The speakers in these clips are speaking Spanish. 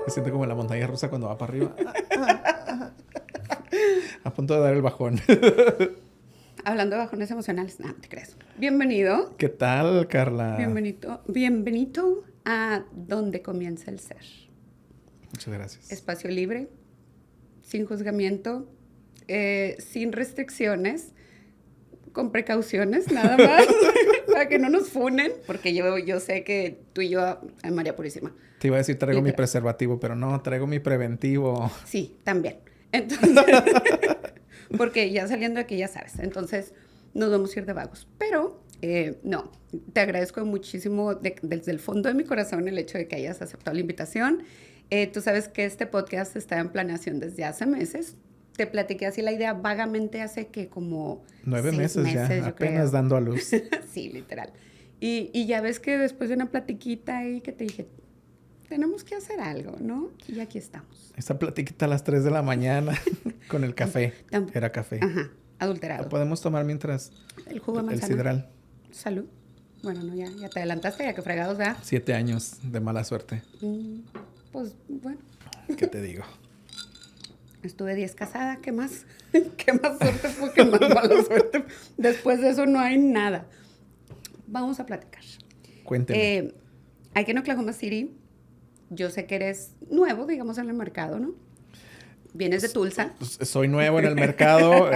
Me siento como en la montaña rusa cuando va para arriba. A punto de dar el bajón. Hablando de bajones emocionales, no te creas. Bienvenido. ¿Qué tal, Carla? Bienvenido a Donde Comienza el Ser. Muchas gracias. Espacio libre, sin juzgamiento, sin restricciones, con precauciones, nada más, para que no nos funen, porque yo sé que tú y yo, María Purísima. Te iba a decir traigo mi Literal. preservativo, pero no, traigo mi preventivo. Sí, también. Entonces, porque ya saliendo de aquí ya sabes, entonces nos vamos a ir de vagos. Pero no, te agradezco muchísimo desde el fondo de mi corazón el hecho de que hayas aceptado la invitación. Tú sabes que este podcast está en planeación desde hace meses. Te platiqué así la idea vagamente hace que como 9 6 meses ya, yo apenas creo. dando a luz. Sí, literal. Y ya ves que después de una platiquita ahí que te dije, tenemos que hacer algo, ¿no? Y aquí estamos. Esa platiquita a las 3 de la mañana con el café. Era café. Ajá, Lo adulterado. podemos tomar mientras El jugo de el manzana. sidral. Salud. Bueno, no, ya te adelantaste, ya que fregados, ¿verdad? 7 años de mala suerte. Pues, bueno, ¿Qué te digo? estuve 10 casada, ¿qué más? ¿Qué más suerte fue? ¿Qué más mala suerte? Después de eso no hay nada. Vamos a platicar. Cuénteme. Aquí en Oklahoma City, yo sé que eres nuevo, digamos, en el mercado, ¿no? Vienes de Tulsa. Soy nuevo en el mercado.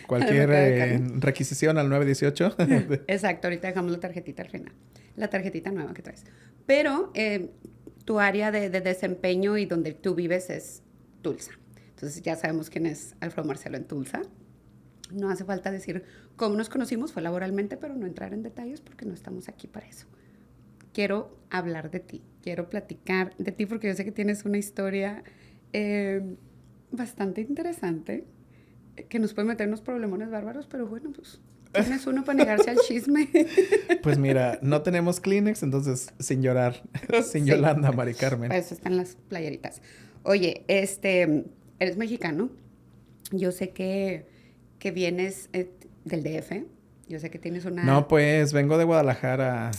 Cualquier mercado de carne. requisición al 918. Exacto, ahorita dejamos la tarjetita al final. La tarjetita nueva que traes. Pero tu área de desempeño y donde tú vives es Tulsa. Entonces ya sabemos quién es Alfredo Marcelo en Tulsa. No hace falta decir cómo nos conocimos, fue laboralmente, pero no entrar en detalles porque no estamos aquí para eso. Quiero hablar de ti, quiero platicar de ti porque yo sé que tienes una historia bastante interesante que nos puede meter unos problemones bárbaros, pero bueno, pues tienes uno para negarse al chisme. Pues mira, no tenemos Kleenex, entonces sin llorar, sin Sí. Yolanda, Mari Carmen. Para eso están las playeritas. Oye, eres mexicano. Yo sé que vienes del DF. Yo sé que tienes una... No, pues vengo de Guadalajara.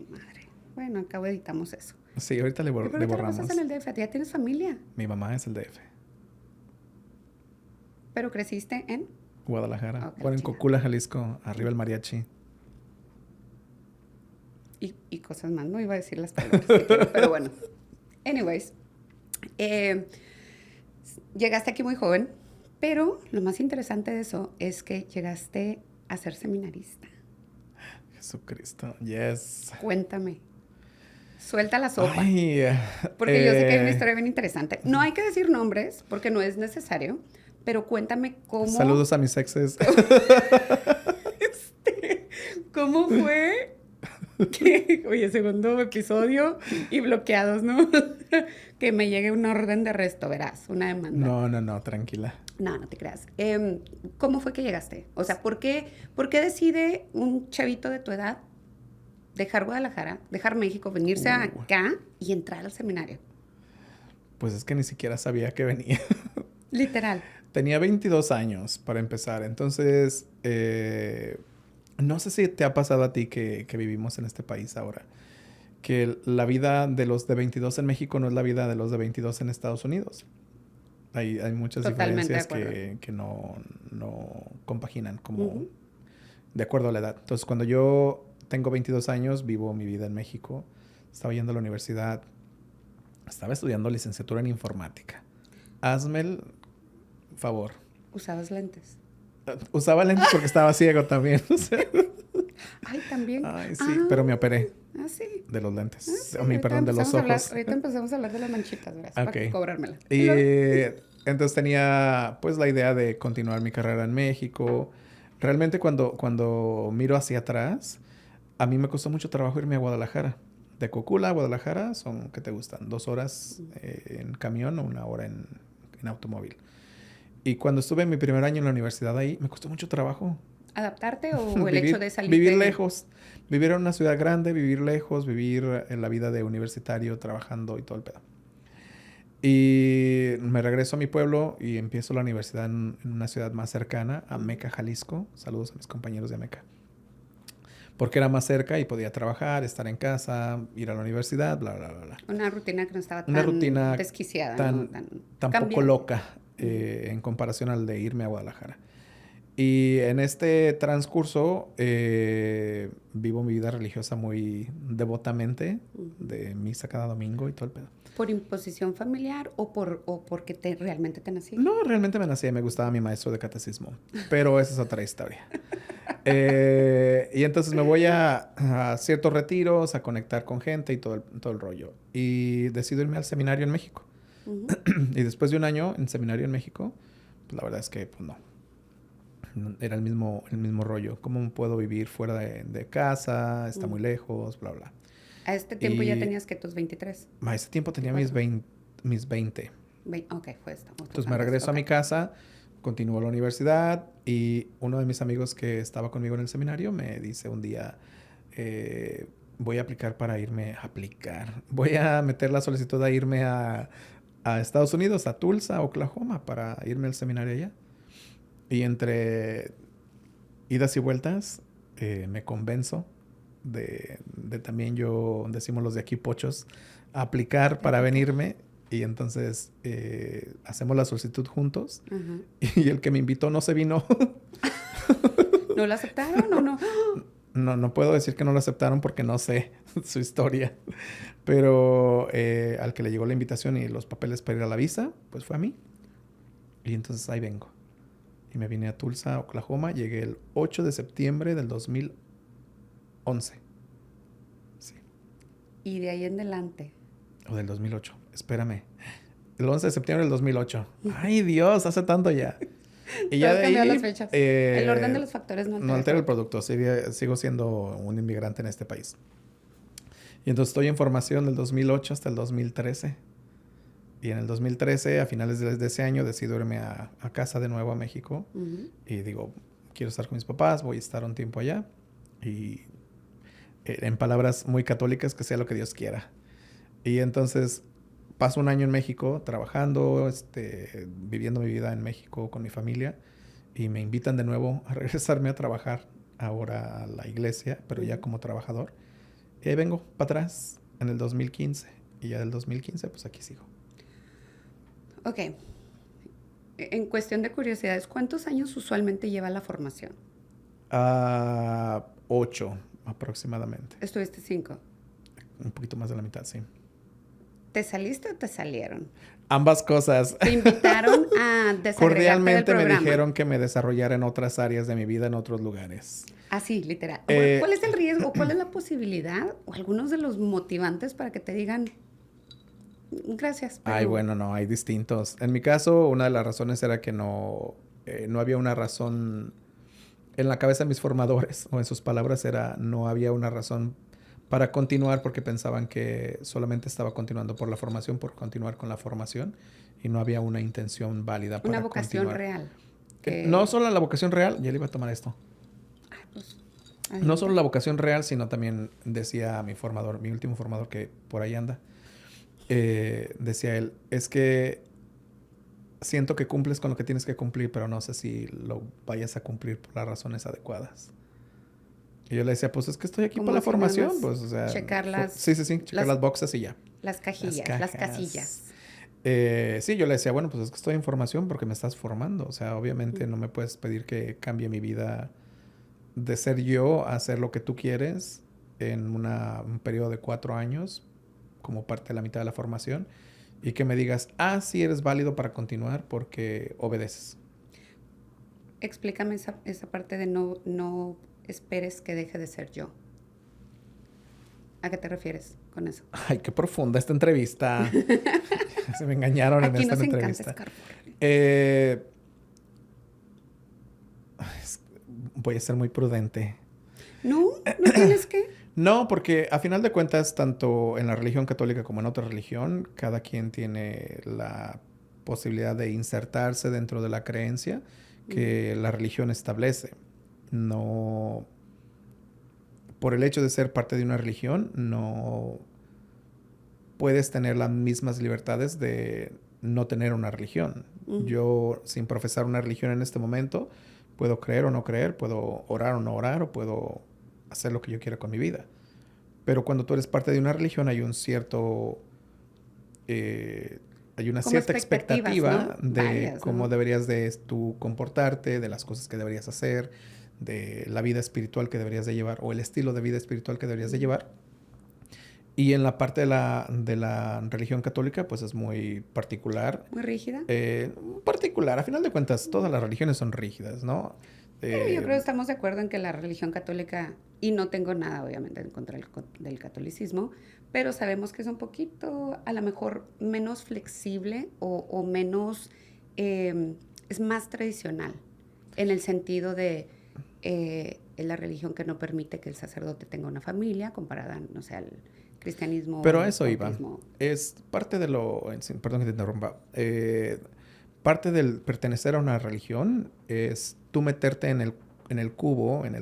Madre. Bueno, acabo editamos eso. Sí, ahorita le ¿Y por qué te la borramos. pasas en el DF? ¿Ya tienes familia? Mi mamá es el DF. ¿Pero creciste en...? Guadalajara. Ok, Bueno, en chingada. Cocula, Jalisco, arriba el mariachi. Y cosas más. No iba a decir las palabras que quiero, pero bueno. Anyways. Llegaste aquí muy joven, pero lo más interesante de eso es que llegaste a ser seminarista. Jesucristo, yes. Cuéntame. Suelta la sopa. Ay, Porque yo sé que hay una historia bien interesante. No hay que decir nombres porque no es necesario, pero cuéntame cómo... Saludos a mis exes. ¿Cómo fue? Oye, segundo episodio y bloqueados, ¿no? Que me llegue una orden de arresto, verás, una demanda. No, tranquila. No te creas. ¿Cómo fue que llegaste? O sea, ¿por qué decide un chavito de tu edad dejar Guadalajara, dejar México, venirse acá y entrar al seminario? Pues es que ni siquiera sabía que venía. Literal. Tenía 22 años para empezar, entonces no sé si te ha pasado a ti que vivimos en este país ahora, que la vida de los de 22 en México no es la vida de los de 22 en Estados Unidos. Hay muchas Totalmente diferencias que no compaginan como de acuerdo a la edad. Entonces, cuando yo tengo 22 años, vivo mi vida en México, estaba yendo a la universidad, estaba estudiando licenciatura en informática. Hazme el favor. ¿Usabas lentes? Usaba lentes porque estaba ciego también. O sea, Ay, también. ay, sí, pero me operé Sí. de los lentes. Sí, Perdón, de los ojos. Ahorita empezamos a hablar de las manchitas, ¿verdad? Ok. Para cobrármela. Y entonces tenía pues la idea de continuar mi carrera en México. Realmente cuando miro hacia atrás, a mí me costó mucho trabajo irme a Guadalajara. De Cocula a Guadalajara son, ¿qué te gustan? 2 horas en camión o 1 hora en automóvil. Y cuando estuve en mi primer año en la universidad ahí, me costó mucho trabajo. ¿Adaptarte o el hecho de salir Vivir lejos. Vivir en una ciudad grande, vivir lejos, vivir en la vida de universitario, trabajando y todo el pedo. Y me regreso a mi pueblo y empiezo la universidad en una ciudad más cercana, Ameca, Jalisco. Saludos a mis compañeros de Ameca. porque era más cerca y podía trabajar, estar en casa, ir a la universidad, bla, bla, bla, bla. Una rutina que no estaba Una tan rutina desquiciada, ¿no? tan, tan poco cambiante. loca en comparación al de irme a Guadalajara. Y en este transcurso vivo mi vida religiosa muy devotamente, de misa cada domingo y todo el pedo. ¿Por imposición familiar o porque realmente te nací? No, realmente me nací, me gustaba mi maestro de catecismo, pero esa es otra historia. Y entonces me voy a ciertos retiros, a conectar con gente y todo el rollo. Y decido irme al seminario en México. Y después de un año en seminario en México, pues la verdad es que pues no. Era el mismo rollo. ¿Cómo puedo vivir fuera de casa? Está muy lejos, bla, bla. A este tiempo ya tenías que tus 23. A ese tiempo tenía 24. mis 20. Ok, fue esto. Entonces me regreso a mi casa, continúo la universidad y uno de mis amigos que estaba conmigo en el seminario me dice un día, voy a aplicar para irme a aplicar. Voy a meter la solicitud a irme a Estados Unidos, a Tulsa, Oklahoma, para irme al seminario allá. Y entre idas y vueltas me convenzo de también yo, decimos los de aquí pochos, aplicar para venirme. Y entonces hacemos la solicitud juntos. Y el que me invitó no se vino. ¿No lo aceptaron o no? No puedo decir que no lo aceptaron porque no sé su historia. Pero al que le llegó la invitación y los papeles para ir a la visa, pues fue a mí. Y entonces ahí vengo. Y me vine a Tulsa, Oklahoma. Llegué el 8 de septiembre del 2011. Sí. Y de ahí en adelante. O del 2008. Espérame. El 11 de septiembre del 2008. ¡Ay, Dios! Hace tanto ya. Y ya de ahí... las fechas. El orden de los factores no altera el producto. Sigo siendo un inmigrante en este país. Y entonces estoy en formación del 2008 hasta el 2013. Y en el 2013, a finales de ese año, decido irme a casa de nuevo a México. Y digo, quiero estar con mis papás, voy a estar un tiempo allá. Y en palabras muy católicas, que sea lo que Dios quiera. Y entonces paso un año en México trabajando, viviendo mi vida en México con mi familia. Y me invitan de nuevo a regresarme a trabajar ahora a la iglesia, pero ya como trabajador. Y ahí vengo para atrás en el 2015. Y ya del 2015, pues aquí sigo. Ok. En cuestión de curiosidades, ¿cuántos años usualmente lleva la formación? 8 aproximadamente. Estuviste 5. Un poquito más de la mitad, sí. ¿Te saliste o te salieron? Ambas cosas. ¿Te invitaron a desagregarte Cordialmente del programa? me dijeron que me desarrollara en otras áreas de mi vida, en otros lugares. Así, literal. ¿Cuál es el riesgo? ¿Cuál es la posibilidad? O algunos de los motivantes para que te digan gracias. Ay, bueno, no, hay distintos. En mi caso, una de las razones era que no había una razón en la cabeza de mis formadores, o en sus palabras era, no había una razón para continuar porque pensaban que solamente estaba continuando por la formación, por continuar con la formación, y no había una intención válida para una vocación continuar. real. No solo la vocación real, ya le iba a tomar esto. Pues, no solo la vocación real, sino también decía mi formador, mi último formador que por ahí anda, decía él, es que siento que cumples con lo que tienes que cumplir, pero no sé si lo vayas a cumplir por las razones adecuadas. Y yo le decía, pues es que estoy aquí como para la si formación, pues, o sea... checar las... Sí, checar las boxes y ya. Las cajillas, las casillas. Sí, yo le decía, bueno, pues es que estoy en formación porque me estás formando. O sea, obviamente no me puedes pedir que cambie mi vida de ser yo a hacer lo que tú quieres en un periodo de 4 años como parte de la mitad de la formación y que me digas, sí eres válido para continuar porque obedeces. Explícame esa parte de no esperes que deje de ser yo. ¿A qué te refieres con eso? Ay, qué profunda esta entrevista. Se me engañaron en esta entrevista. Voy a ser muy prudente. No tienes que. No, porque a final de cuentas, tanto en la religión católica como en otra religión, cada quien tiene la posibilidad de insertarse dentro de la creencia que la religión establece. No, por el hecho de ser parte de una religión, no puedes tener las mismas libertades de no tener una religión. Yo, sin profesar una religión en este momento, puedo creer o no creer, puedo orar o no orar, o puedo hacer lo que yo quiera con mi vida. Pero cuando tú eres parte de una religión hay un cierto... hay una Como cierta expectativa ¿no? de Varias, cómo ¿no? deberías de tú comportarte, de las cosas que deberías hacer, de la vida espiritual que deberías de llevar o el estilo de vida espiritual que deberías de llevar. Y en la parte de la religión católica, pues es muy particular. Muy rígida. Particular, a final de cuentas, todas las religiones son rígidas, ¿no? Pero yo Eh, creo que estamos de acuerdo en que la religión católica, y no tengo nada obviamente en contra del catolicismo, pero sabemos que es un poquito, a lo mejor, menos flexible o menos, es más tradicional, en el sentido de es la religión que no permite que el sacerdote tenga una familia, comparada, no sé, al cristianismo o pero a al eso iba. bautismo. Es parte de lo... Perdón que te interrumpa. Parte del pertenecer a una religión es tú meterte en el cubo, en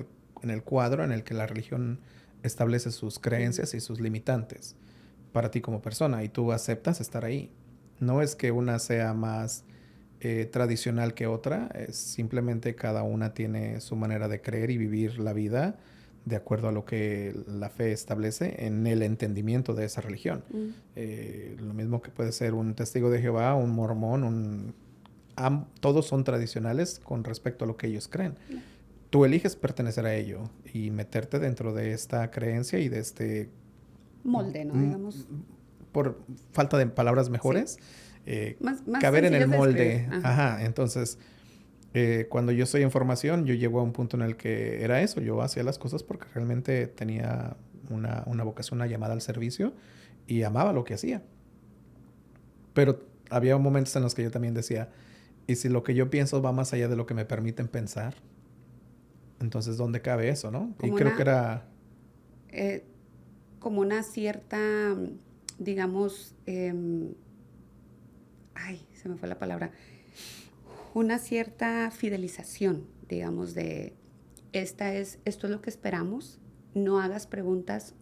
el cuadro en el que la religión establece sus Ujú. creencias y sus limitantes para ti como persona y tú aceptas estar ahí. No es que una sea más tradicional que otra, es simplemente cada una tiene su manera de creer y vivir la vida de acuerdo a lo que la fe establece en el entendimiento de esa religión. Mm. Lo mismo que puede ser un testigo de Jehová, un mormón, todos son tradicionales con respecto a lo que ellos creen. Tú eliges pertenecer a ello y meterte dentro de esta creencia y de este, Molde, ¿no? mm, Digamos. por falta de palabras Sí. mejores, Más caber en el sencillas de describir. molde. Ajá. Ajá, entonces, cuando yo estoy en formación, yo llego a un punto en el que era eso, yo hacía las cosas porque realmente tenía una vocación, una llamada al servicio y amaba lo que hacía. Pero había momentos en los que yo también decía, ¿y si lo que yo pienso va más allá de lo que me permiten pensar? Entonces, ¿dónde cabe eso, no? Y Como creo que una, era... eh, como una cierta, digamos, ay, se me fue la palabra, una cierta fidelización, digamos, de esto es lo que esperamos, no hagas preguntas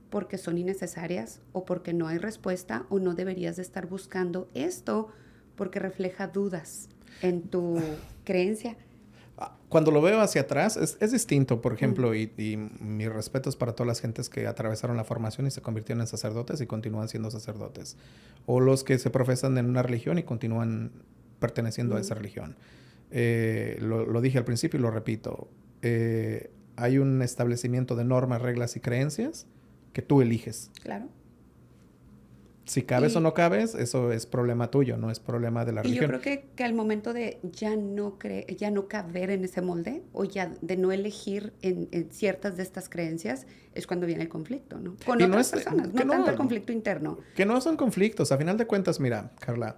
porque son innecesarias o porque no hay respuesta o no deberías de estar buscando esto porque refleja dudas en tu creencia. Cuando lo veo hacia atrás, es distinto, por Mm, ejemplo, y mis respetos para todas las gentes que atravesaron la formación y se convirtieron en sacerdotes y continúan siendo sacerdotes. O los que se profesan en una religión y continúan perteneciendo a esa mm, religión. Lo dije al principio y lo repito. Hay un establecimiento de normas, reglas y creencias que tú eliges. claro. Si cabes o Y no cabes, eso es problema tuyo, no es problema de la Y yo religión. creo que al momento de ya no caber en ese molde o ya de no elegir en ciertas de estas creencias es cuando viene el conflicto, ¿no? Con Y no otras es personas, no tanto el conflicto interno. que no son conflictos. A final de cuentas, mira, Carla,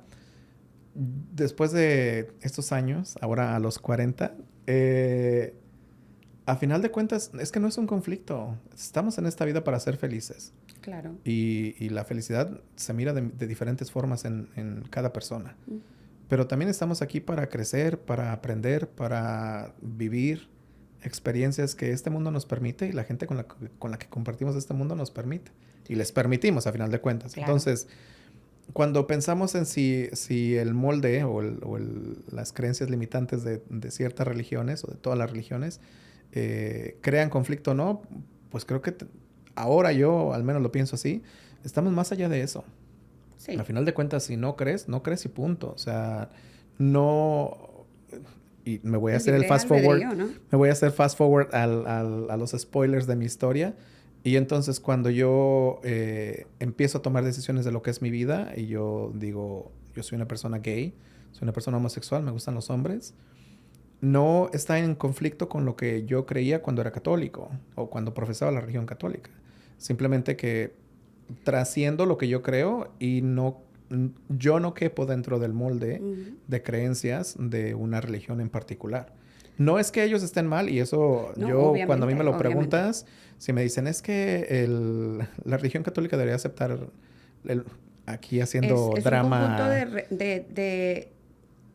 después de estos años, ahora a los 40, a final de cuentas, es que no es un conflicto. Estamos en esta vida para ser felices. Claro. Y la felicidad se mira de diferentes formas en cada persona. Mm. Pero también estamos aquí para crecer, para aprender, para vivir experiencias que este mundo nos permite y la gente con la que compartimos este mundo nos permite. Y les permitimos, a final de cuentas. Claro. Entonces, cuando pensamos en si el molde las creencias limitantes de ciertas religiones o de todas las religiones crean conflicto o no, pues creo que ahora yo al menos lo pienso así, estamos más allá de eso. Sí. Al final de cuentas, si no crees, no crees y punto. O sea, no... Y me voy a hacer el Libre fast forward, albedrío, ¿no? me voy a hacer fast forward a los spoilers de mi historia. Y entonces cuando yo empiezo a tomar decisiones de lo que es mi vida y yo digo, yo soy una persona gay, soy una persona homosexual, me gustan los hombres, no está en conflicto con lo que yo creía cuando era católico o cuando profesaba la religión católica. Simplemente que trasciendo lo que yo creo y yo no quepo dentro del molde Ujú. de creencias de una religión en particular. No es que ellos estén mal y eso No, yo cuando a mí me obviamente, lo obviamente. preguntas, si me dicen es que la religión católica debería aceptar el- aquí haciendo Es un conjunto drama de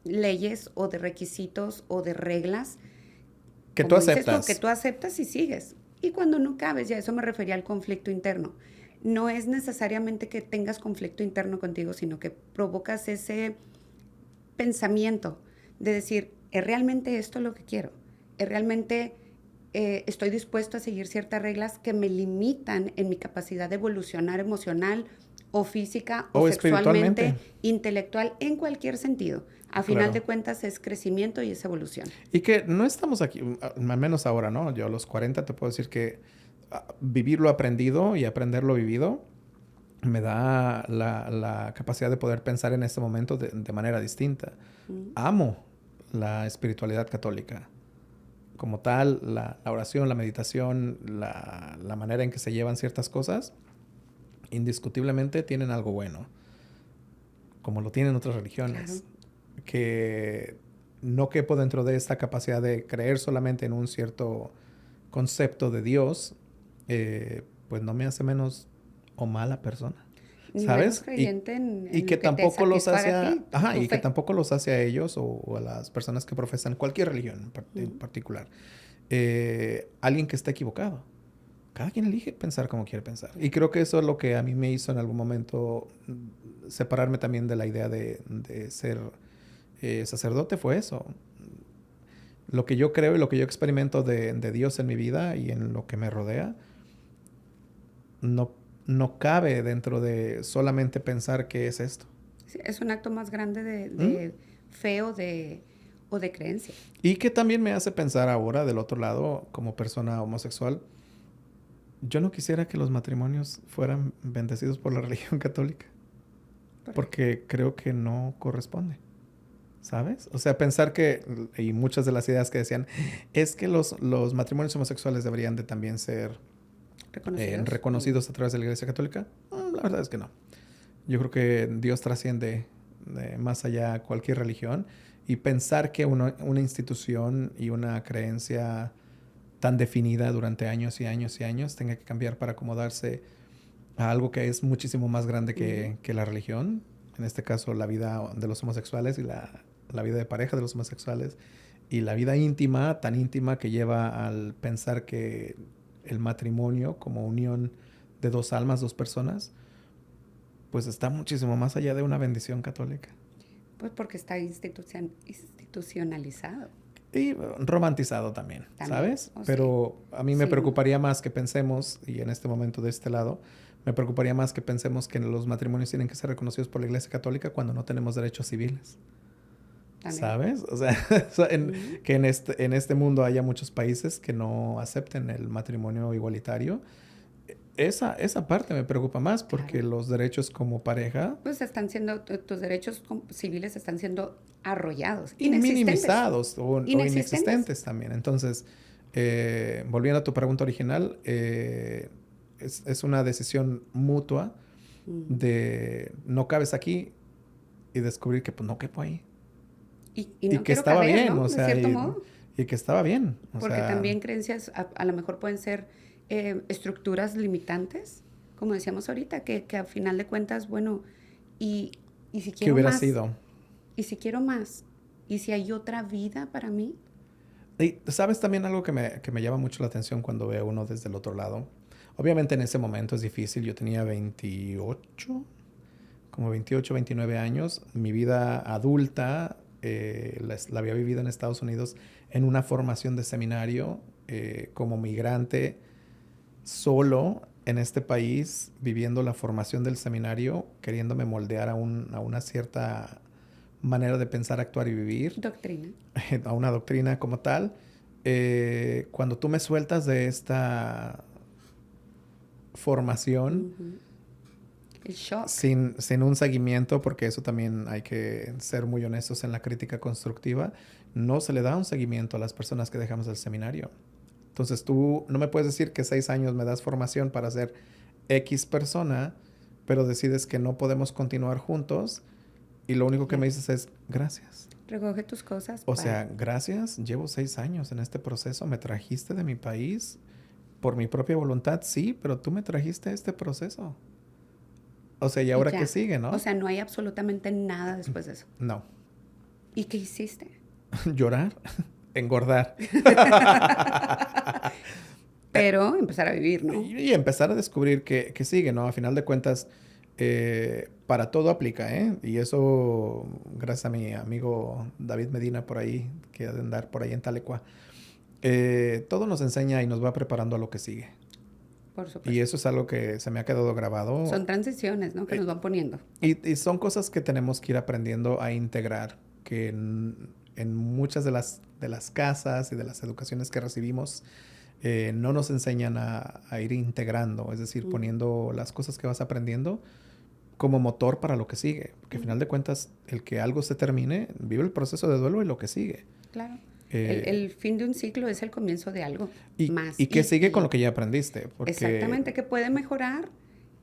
leyes o de requisitos o de reglas, que tú como dices tú, que aceptas. tú aceptas y sigues. Y cuando no cabes, ya eso me refería al conflicto interno. No es necesariamente que tengas conflicto interno contigo, sino que provocas ese pensamiento de decir, ¿es realmente esto lo que quiero? ¿Es realmente estoy dispuesto a seguir ciertas reglas que me limitan en mi capacidad de evolucionar emocional o física o O sexualmente, espiritualmente. intelectual, en cualquier sentido. A final de Claro. cuentas es crecimiento y es evolución. Y que no estamos aquí, al menos ahora, ¿no? Yo a los 40 te puedo decir que vivir lo aprendido y aprender lo vivido me da la capacidad de poder pensar en este momento de manera distinta. Mm. Amo la espiritualidad católica. Como tal, la oración, la meditación, la manera en que se llevan ciertas cosas, indiscutiblemente tienen algo bueno, como lo tienen otras religiones, Claro. que no quepo dentro de esta capacidad de creer solamente en un cierto concepto de Dios, pues no me hace menos o mala persona, Ni menos ¿sabes? creyente Y en que lo que te tampoco los hace satisfaga a a, ti, ajá, tu y que fe. tampoco los hace a ellos o a las personas que profesan cualquier religión en Mm. particular, alguien que está equivocado. Cada quien elige pensar como quiere pensar. Y creo que eso es lo que a mí me hizo en algún momento separarme también de la idea de ser sacerdote, fue eso. Lo que yo creo y lo que yo experimento de Dios en mi vida y en lo que me rodea, no, no cabe dentro de solamente pensar que es esto. Sí, es un acto más grande ¿Mm? de fe o de creencia. Y que también me hace pensar ahora, del otro lado, como persona homosexual, yo no quisiera que los matrimonios fueran bendecidos por la religión católica, ¿Por qué? porque creo que no corresponde, ¿sabes? O sea, pensar que, y muchas de las ideas que decían, es que los matrimonios homosexuales deberían de también ser ¿Reconocidos? Mm. reconocidos a través de la Iglesia Católica. La verdad es que no. Yo creo que Dios trasciende más allá cualquier religión y pensar que una institución y una creencia tan definida durante años y años y años tenga que cambiar para acomodarse a algo que es muchísimo más grande Ujú. que la religión, en este caso la vida de los homosexuales y la vida de pareja de los homosexuales y la vida íntima, tan íntima que lleva al pensar que el matrimonio como unión de dos almas, dos personas, pues está muchísimo más allá de una bendición católica. Pues porque está institucionalizado Y romantizado también, también. ¿sabes? O sí. Pero a mí me Sí, no. preocuparía más que pensemos, y en este momento de este lado, me preocuparía más que pensemos que los matrimonios tienen que ser reconocidos por la Iglesia Católica cuando no tenemos derechos civiles, También. ¿sabes? O sea, Ujú. que en este mundo haya muchos países que no acepten el matrimonio igualitario. Esa parte me preocupa más porque Claro. los derechos como pareja Pues están siendo, tus derechos civiles están siendo arrollados, y inexistentes, minimizados o inexistentes. inexistentes también. Entonces, volviendo a tu pregunta original, es una decisión mutua Mm. de no cabes aquí y descubrir que pues no quepo ahí. Y Y no que quiero estaba caber, bien, ¿no? o De sea, cierto modo. y que estaba bien. O Porque sea, también creencias a lo mejor pueden ser estructuras limitantes, como decíamos ahorita, que a final de cuentas, bueno, y, y si ¿qué quiero hubiera más, sido? y si quiero más, y si hay otra vida para mí. Y sabes también algo que me llama mucho la atención cuando veo uno desde el otro lado. Obviamente en ese momento es difícil. Yo tenía 28, como 28, 29 años. Mi vida adulta la había vivido en Estados Unidos en una formación de seminario como migrante solo en este país, viviendo la formación del seminario, queriéndome moldear a una cierta manera de pensar, actuar y vivir, Doctrina. a una doctrina como tal. Cuando tú me sueltas de esta formación Ujú. El shock. sin un seguimiento, porque eso también hay que ser muy honestos en la crítica constructiva, no se le da un seguimiento a las personas que dejamos del seminario. Entonces tú no me puedes decir que 6 años me das formación para ser X persona, pero decides que no podemos continuar juntos y lo único que Ya. me dices es gracias. Recoge tus cosas, O bye. sea, gracias, llevo 6 años en este proceso, me trajiste de mi país por mi propia voluntad, sí, pero tú me trajiste a este proceso. O sea, ¿y Y ahora qué ya. sigue, O no? sea, no hay absolutamente nada después de eso. No. ¿Y qué hiciste? Llorar, engordar. Pero empezar a vivir, ¿no? Y empezar a descubrir que sigue, ¿no? A final de cuentas, para todo aplica, ¿eh? Y eso, gracias a mi amigo David Medina por ahí, que ha de andar por ahí en Talecua. Todo nos enseña y nos va preparando a lo que sigue. Por supuesto. Y eso es algo que se me ha quedado grabado. Son transiciones, ¿no? Que nos van poniendo. Y son cosas que tenemos que ir aprendiendo a integrar, que en muchas de las casas y de las educaciones que recibimos no nos enseñan a ir integrando, es decir, poniendo las cosas que vas aprendiendo como motor para lo que sigue. Porque al final de cuentas, el que algo se termine, vive el proceso de duelo y lo que sigue. Claro. El fin de un ciclo es el comienzo de algo más. ¿Y qué sigue con lo que ya aprendiste? Porque... Exactamente, que puede mejorar,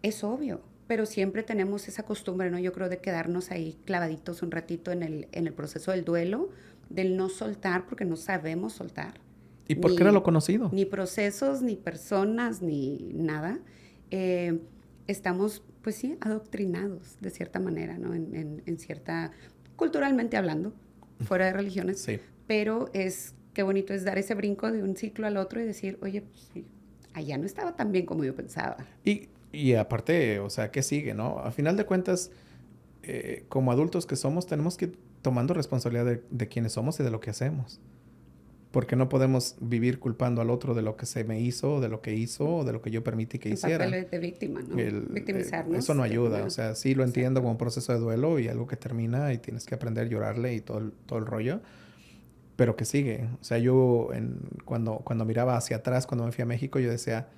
es obvio. Pero siempre tenemos esa costumbre, ¿no? Yo creo de quedarnos ahí clavaditos un ratito en el proceso del duelo, del no soltar, porque no sabemos soltar. ¿Y por qué era lo conocido? Ni procesos, ni personas, ni nada. Estamos, pues sí, adoctrinados de cierta manera, ¿no? En cierta, culturalmente hablando, fuera de religiones. Sí. Pero qué bonito es dar ese brinco de un ciclo al otro y decir, oye, pues sí, allá no estaba tan bien como yo pensaba. Y aparte, o sea, ¿qué sigue, no? A final de cuentas, como adultos que somos, tenemos que ir tomando responsabilidad de quiénes somos y de lo que hacemos. Porque no podemos vivir culpando al otro de lo que se me hizo, de lo que hizo, o de lo que yo permití que hiciera. El papel de víctima, ¿no? Victimizarnos. Eso no ayuda. O sea, sí lo entiendo como un proceso de duelo y algo que termina y tienes que aprender a llorarle y todo el rollo. Pero que sigue. O sea, yo cuando miraba hacia atrás, cuando me fui a México, yo decía,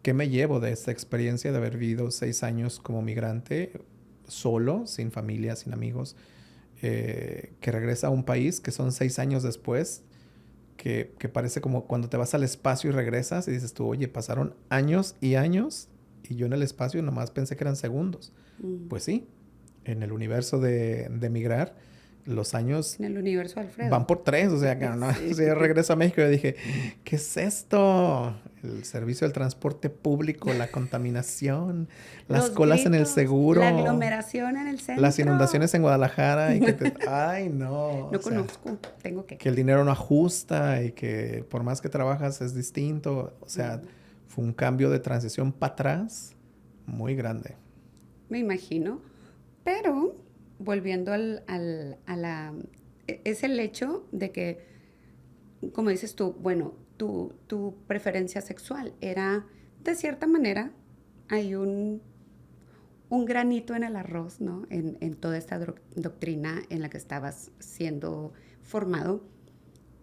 ¿qué me llevo de esta experiencia de haber vivido 6 años como migrante, solo, sin familia, sin amigos, que regresa a un país que son 6 años después, que parece como cuando te vas al espacio y regresas y dices tú, oye, pasaron años y años y yo en el espacio nomás pensé que eran segundos. Pues sí, en el universo de migrar, los años... En el universo, Alfredo. Van por 3, o sea, ¿no? Sí. O sea, yo regreso a México y yo dije, ¿qué es esto? El servicio del transporte público, la contaminación, las colas gritos, en el seguro. La aglomeración en el centro. Las inundaciones en Guadalajara y que ¡ay, no! No conozco, tengo que... Que el dinero no ajusta y que por más que trabajas es distinto. O sea, fue un cambio de transición para atrás muy grande. Me imagino, pero... volviendo es el hecho de que, como dices tú, bueno, tu preferencia sexual era, de cierta manera, hay un granito en el arroz, ¿no? En toda esta doctrina en la que estabas siendo formado.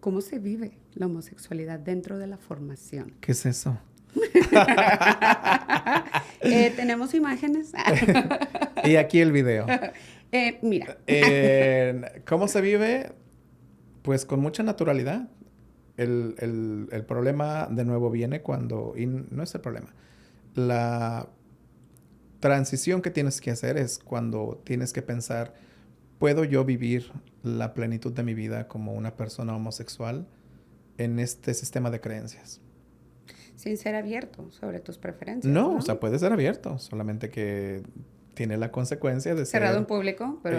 ¿Cómo se vive la homosexualidad dentro de la formación? ¿Qué es eso? Tenemos imágenes. Y aquí el video. Mira. ¿Cómo se vive? Pues con mucha naturalidad. El problema de nuevo viene cuando... Y no es el problema. La transición que tienes que hacer es cuando tienes que pensar, ¿puedo yo vivir la plenitud de mi vida como una persona homosexual en este sistema de creencias? Sin ser abierto sobre tus preferencias. No, o sea, puede ser abierto, solamente que tiene la consecuencia de ser... cerrado en público, pero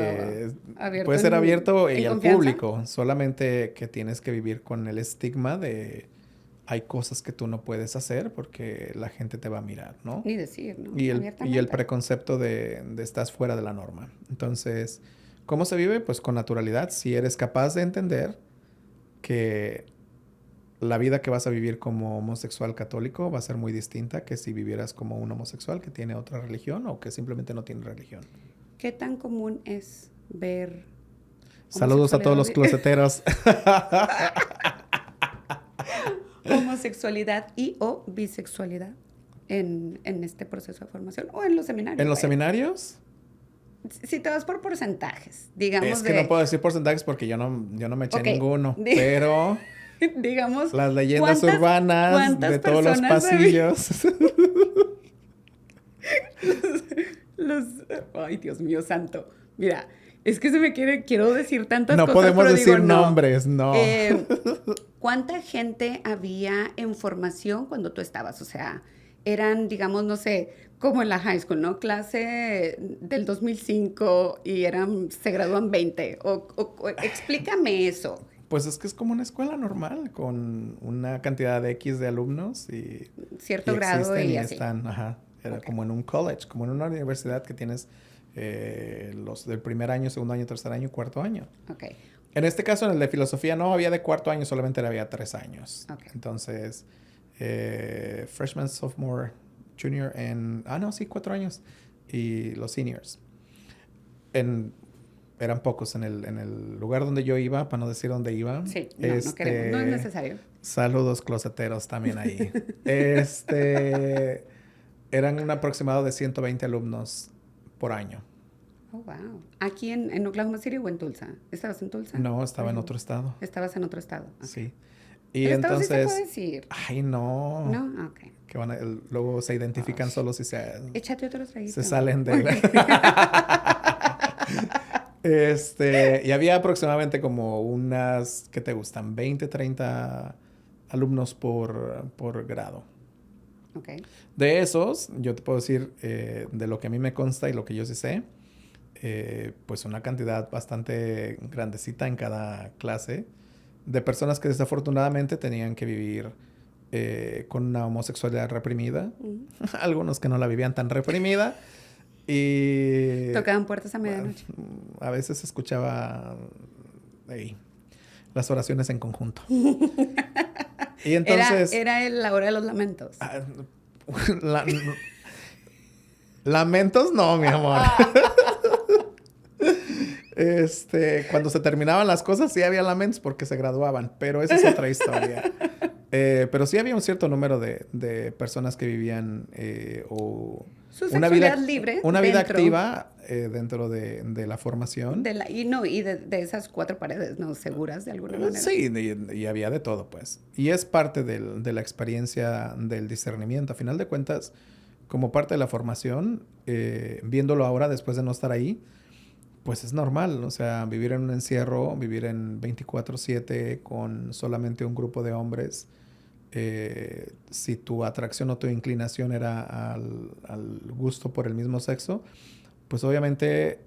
abierto. Puede ser abierto y al público, solamente que tienes que vivir con el estigma de hay cosas que tú no puedes hacer porque la gente te va a mirar, ¿no? Ni decir, ¿no? Y el preconcepto de estás fuera de la norma. Entonces, ¿cómo se vive? Pues con naturalidad. Si eres capaz de entender que la vida que vas a vivir como homosexual católico va a ser muy distinta que si vivieras como un homosexual que tiene otra religión o que simplemente no tiene religión. ¿Qué tan común es ver... Saludos a todos los closeteros. Homosexualidad y o bisexualidad en este proceso de formación o en los seminarios? ¿En los seminarios? Si te vas por porcentajes, digamos. Es que no puedo decir porcentajes porque yo no me eché ninguno, pero... digamos, las leyendas urbanas de todos los pasillos. Ay, Dios mío santo. Mira, es que quiero decir tantas cosas. No podemos decir nombres, no. ¿Cuánta gente había en formación cuando tú estabas? O sea, eran, digamos, no sé, como en la high school, ¿no? Clase del 2005 y se gradúan 20. Explícame eso. Pues es que es como una escuela normal, con una cantidad de X de alumnos y... cierto grado y así. Están, ajá. Era como en un college, como en una universidad que tienes los del primer año, segundo año, tercer año y cuarto año. Ok. En este caso, en el de filosofía no había de cuarto año, solamente había 3 años. Ok. Entonces, freshman, sophomore, junior, no, sí, 4 años. Y los seniors. En, eran pocos en el lugar donde yo iba, para no decir dónde iba. Sí, no queremos, no es necesario. Saludos closeteros también ahí. Eran un aproximado de 120 alumnos por año. Oh, wow. ¿Aquí en Oklahoma City o en Tulsa? ¿Estabas en Tulsa? No, estaba en otro estado. Estabas en otro estado. Ok. Sí. Y ¿El estado sí se entonces... puede decir? Ay, no. No, ok. Que luego se identifican solos y Échate otro traguito. se salen de... Y había aproximadamente como unas, ¿qué te gustan? 20, 30 alumnos por grado. Ok. De esos, yo te puedo decir, de lo que a mí me consta y lo que yo sí sé, pues una cantidad bastante grandecita en cada clase de personas que desafortunadamente tenían que vivir con una homosexualidad reprimida. Algunos que no la vivían tan reprimida. Y... Tocaban puertas a medianoche. A veces escuchaba las oraciones en conjunto. Y entonces... Era la hora de los lamentos. Lamentos no, mi amor. Cuando se terminaban las cosas sí había lamentos porque se graduaban, pero esa es otra historia. Pero sí había un cierto número de personas que vivían Su sexualidad libre. Una vida activa dentro de la formación. Y de esas 4 paredes, ¿no? Seguras de alguna manera. Sí, y había de todo, pues. Y es parte de la experiencia del discernimiento. A final de cuentas, como parte de la formación, viéndolo ahora después de no estar ahí, pues es normal. O sea, vivir en un encierro, vivir en 24/7 con solamente un grupo de hombres. Si tu atracción o tu inclinación era al gusto por el mismo sexo, pues obviamente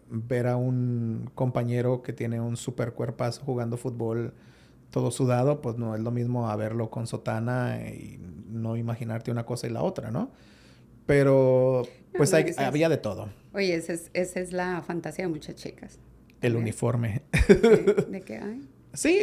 ver a un compañero que tiene un super cuerpazo jugando fútbol todo sudado, pues no es lo mismo a verlo con sotana y no imaginarte una cosa y la otra, ¿no? Pero pues había de todo. Oye, esa es la fantasía de muchas chicas. El uniforme. Sí, ¿de qué hay? Sí,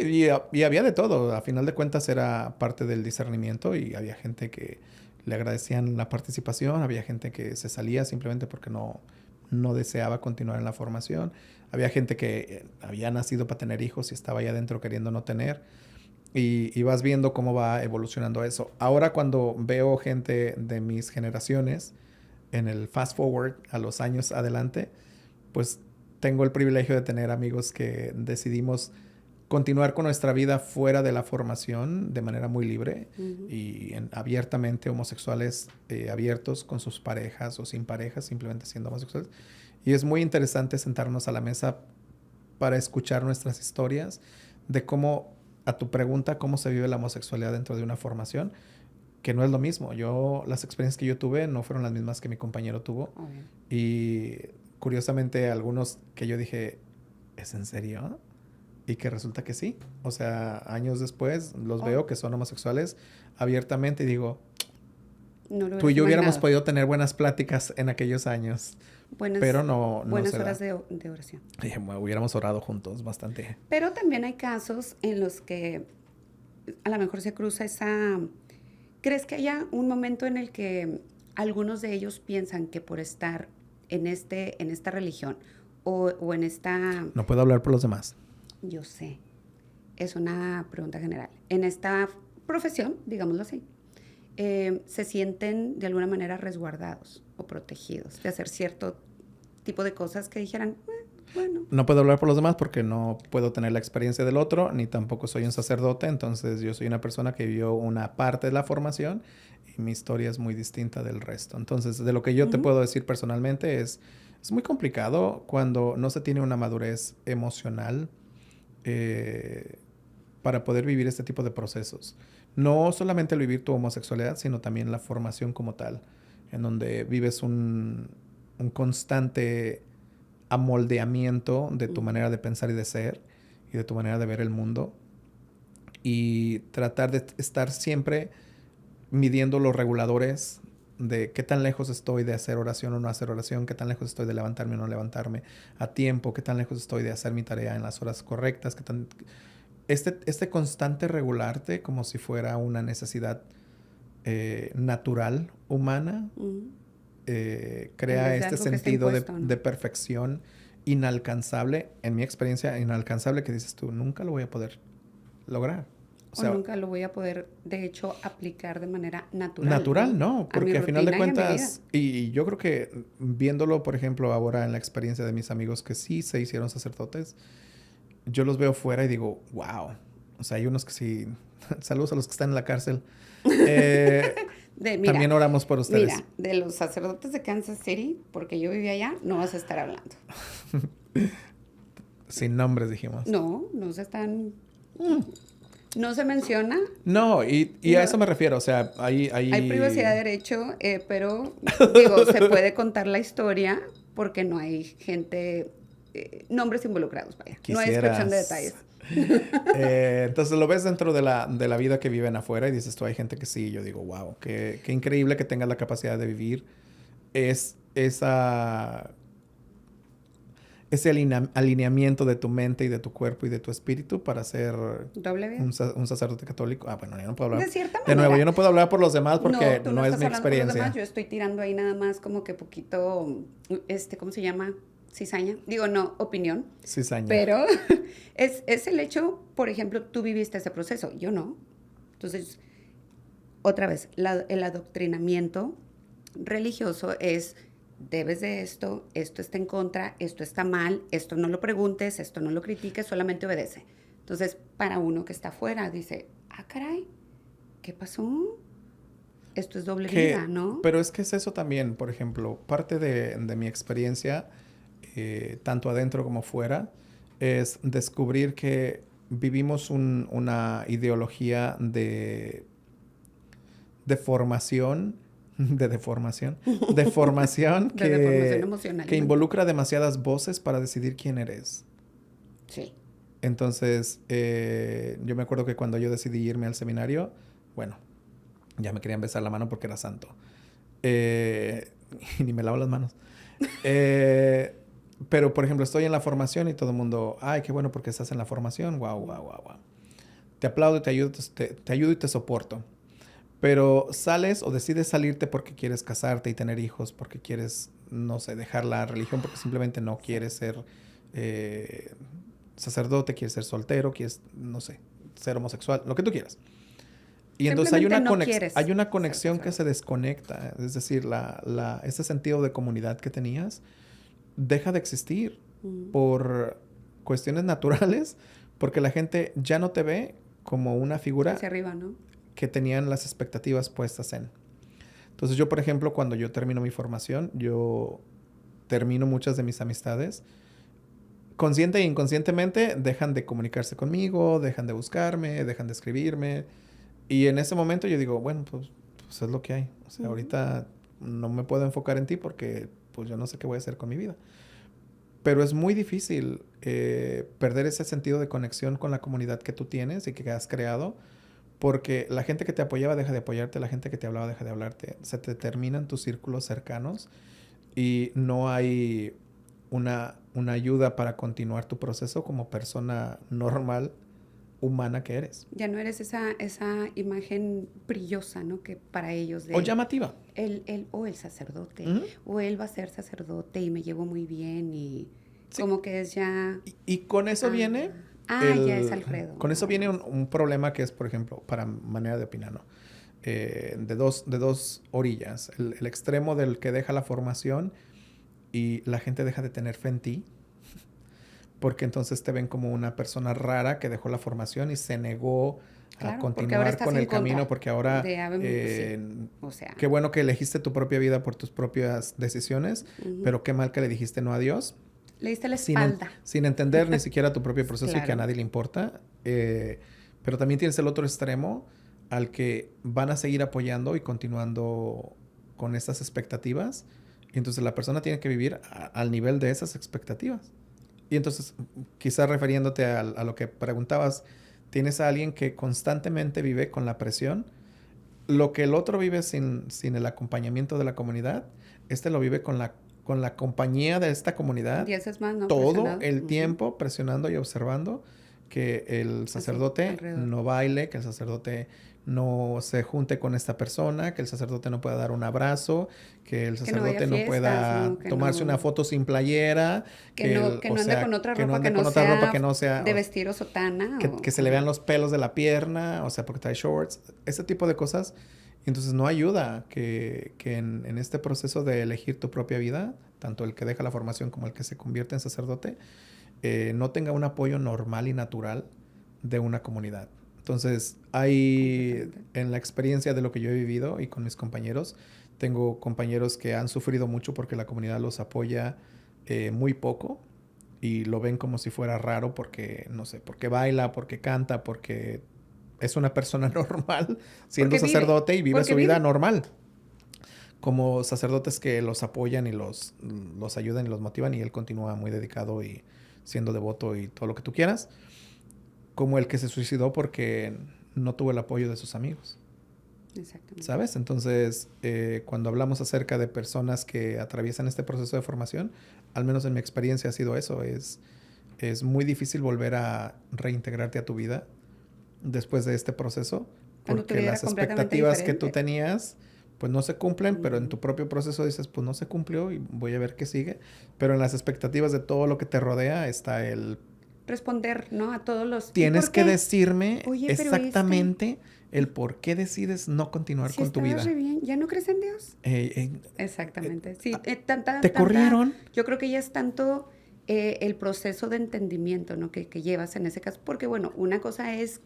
y había de todo. A final de cuentas era parte del discernimiento y había gente que le agradecían la participación, había gente que se salía simplemente porque no deseaba continuar en la formación, había gente que había nacido para tener hijos y estaba ahí adentro queriendo no tener, y vas viendo cómo va evolucionando eso. Ahora cuando veo gente de mis generaciones en el fast forward a los años adelante, pues tengo el privilegio de tener amigos que decidimos continuar con nuestra vida fuera de la formación de manera muy libre y abiertamente homosexuales, abiertos con sus parejas o sin parejas, simplemente siendo homosexuales. Y es muy interesante sentarnos a la mesa para escuchar nuestras historias de cómo, a tu pregunta, cómo se vive la homosexualidad dentro de una formación, que no es lo mismo. Las experiencias que yo tuve no fueron las mismas que mi compañero tuvo. Y curiosamente algunos que yo dije, ¿es en serio? Y que resulta que sí. O sea, años después los veo que son homosexuales abiertamente y digo, tú y yo hubiéramos podido tener buenas pláticas en aquellos años. Pero no buenas horas de oración. Hubiéramos orado juntos bastante. Pero también hay casos en los que a lo mejor se cruza esa... ¿Crees que haya un momento en el que algunos de ellos piensan que por estar en esta religión o en esta... No puedo hablar por los demás. Yo sé. Es una pregunta general. En esta profesión, digámoslo así, se sienten de alguna manera resguardados o protegidos de hacer cierto tipo de cosas que dijeran, bueno. No puedo hablar por los demás porque no puedo tener la experiencia del otro, ni tampoco soy un sacerdote, entonces yo soy una persona que vivió una parte de la formación y mi historia es muy distinta del resto. Entonces, de lo que yo te puedo decir personalmente es muy complicado cuando no se tiene una madurez emocional para poder vivir este tipo de procesos. No solamente el vivir tu homosexualidad, sino también la formación como tal, en donde vives un constante amoldeamiento de tu manera de pensar y de ser y de tu manera de ver el mundo, y tratar de estar siempre midiendo los reguladores de qué tan lejos estoy de hacer oración o no hacer oración, qué tan lejos estoy de levantarme o no levantarme a tiempo, qué tan lejos estoy de hacer mi tarea en las horas correctas, qué tan... Este constante regularte como si fuera una necesidad natural, humana, crea este sentido de perfección inalcanzable, en mi experiencia, inalcanzable, que dices tú, nunca lo voy a poder lograr. O sea, nunca lo voy a poder, de hecho, aplicar de manera natural. Natural, no, porque al final de cuentas, y yo creo que viéndolo, por ejemplo, ahora en la experiencia de mis amigos que sí se hicieron sacerdotes, yo los veo fuera y digo, wow. O sea, hay unos que sí, saludos a los que están en la cárcel. También oramos por ustedes. Mira, de los sacerdotes de Kansas City, porque yo vivía allá, no vas a estar hablando. Sin nombres, dijimos. No, no se están... No se menciona. No, y a eso me refiero, o sea, hay privacidad de derecho, pero, digo, se puede contar la historia porque no hay gente, nombres involucrados, vaya. No hay descripción de detalles. Entonces lo ves dentro de la vida que viven afuera y dices tú, hay gente que sí, yo digo, wow, qué increíble que tengas la capacidad de vivir ese alineamiento de tu mente y de tu cuerpo y de tu espíritu para ser un sacerdote católico. Ah, bueno, yo no puedo hablar. De cierta manera. De nuevo, yo no puedo hablar por los demás porque no es mi experiencia. Por los demás. Yo estoy tirando ahí nada más como que poquito, ¿cómo se llama? Cizaña. Digo, no, opinión. Cizaña. Pero es el hecho, por ejemplo, tú viviste ese proceso, yo no. Entonces, otra vez, el adoctrinamiento religioso es... Debes de esto está en contra, esto está mal, esto no lo preguntes, esto no lo critiques, solamente obedece. Entonces, para uno que está afuera, dice, ah, caray, ¿qué pasó? Esto es doble vida, ¿no? Pero es que es eso también, por ejemplo, parte de mi experiencia, tanto adentro como fuera, es descubrir que vivimos una ideología de formación emocional, que involucra demasiadas voces para decidir quién eres. Sí. Entonces, yo me acuerdo que cuando yo decidí irme al seminario, bueno, ya me querían besar la mano porque era santo. Y ni me lavo las manos. Pero, por ejemplo, estoy en la formación y todo el mundo, ay, qué bueno porque estás en la formación, guau. Te aplaudo, te ayudo y te soporto. Pero sales o decides salirte porque quieres casarte y tener hijos, porque quieres, no sé, dejar la religión, porque simplemente no quieres ser sacerdote, quieres ser soltero, quieres, no sé, ser homosexual, lo que tú quieras. Y entonces hay una conexión que se desconecta. Es decir, ese sentido de comunidad que tenías deja de existir por cuestiones naturales, porque la gente ya no te ve como una figura... Hacia arriba, ¿no? Que tenían las expectativas puestas en. Entonces yo, por ejemplo, cuando yo termino mi formación, yo termino muchas de mis amistades. Consciente e inconscientemente dejan de comunicarse conmigo, dejan de buscarme, dejan de escribirme. Y en ese momento yo digo, bueno, pues es lo que hay. O sea, ahorita no me puedo enfocar en ti porque pues yo no sé qué voy a hacer con mi vida. Pero es muy difícil perder ese sentido de conexión con la comunidad que tú tienes y que has creado. Porque la gente que te apoyaba deja de apoyarte, la gente que te hablaba deja de hablarte. Se te terminan tus círculos cercanos y no hay una ayuda para continuar tu proceso como persona normal, humana que eres. Ya no eres esa imagen brillosa, ¿no? Que para ellos... O llamativa. El sacerdote. O él va a ser sacerdote y me llevo muy bien y... Sí. Como que es ya... Y con eso viene... ya es Alfredo. Con eso viene un problema que es, por ejemplo, para manera de opinar, ¿no? De dos orillas. El extremo del que deja la formación y la gente deja de tener fe en ti. Porque entonces te ven como una persona rara que dejó la formación y se negó a continuar con el camino. Porque ahora, o sea, qué bueno que elegiste tu propia vida por tus propias decisiones, pero qué mal que le dijiste no a Dios. Le diste la espalda. Sin entender ni siquiera tu propio proceso y que a nadie le importa. Pero también tienes el otro extremo al que van a seguir apoyando y continuando con estas expectativas. Y entonces la persona tiene que vivir al nivel de esas expectativas. Y entonces, quizás refiriéndote a lo que preguntabas, tienes a alguien que constantemente vive con la presión lo que el otro vive sin el acompañamiento de la comunidad, este lo vive con la compañía de esta comunidad 10 es más, ¿no? todo Presionado. el tiempo presionando y observando que el sacerdote alrededor. no baile, que el sacerdote no se junte con esta persona, que el sacerdote no pueda dar un abrazo, que el Que no sacerdote vaya a no fiestas, pueda ¿no? Que tomarse no, una foto sin playera, que no, que o no ande sea, con otra que no ropa que ande no con otra ropa sea que no sea, de vestir o sotana. que se le vean los pelos de la pierna, o sea, porque trae shorts, ese tipo de cosas. Entonces no ayuda que en este proceso de elegir tu propia vida, tanto el que deja la formación como el que se convierte en sacerdote, no tenga un apoyo normal y natural de una comunidad. Entonces, hay en la experiencia de lo que yo he vivido y con mis compañeros, tengo compañeros que han sufrido mucho porque la comunidad los apoya muy poco y lo ven como si fuera raro porque, no sé, porque baila, porque canta, porque es una persona normal siendo Porque vive. sacerdote y vive Porque su vida vive. normal. Como sacerdotes que los apoyan y los ayudan y los motivan y él continúa muy dedicado y siendo devoto y todo lo que tú quieras. Como el que se suicidó porque no tuvo el apoyo de sus amigos. Exactamente. ¿Sabes? Entonces, cuando hablamos acerca de personas que atraviesan este proceso de formación, al menos en mi experiencia ha sido eso. Es muy difícil volver a reintegrarte a tu vida después de este proceso Cuando tu porque vida era las completamente expectativas que tú diferente. tenías pues no se cumplen, pero en tu propio proceso dices, pues no se cumplió y voy a ver qué sigue. Pero en las expectativas de todo lo que te rodea está el... Responder, ¿no? A todos los... ¿Y Tienes por que qué? decirme Oye, pero exactamente el por qué decides no continuar si con tu estabas re vida. bien, ¿ya no crees en Dios? Eh, Exactamente. Sí, ¿Te tanta... corrieron? Yo creo que ya es tanto el proceso de entendimiento, ¿no? Que llevas en ese caso. Porque, bueno, una cosa es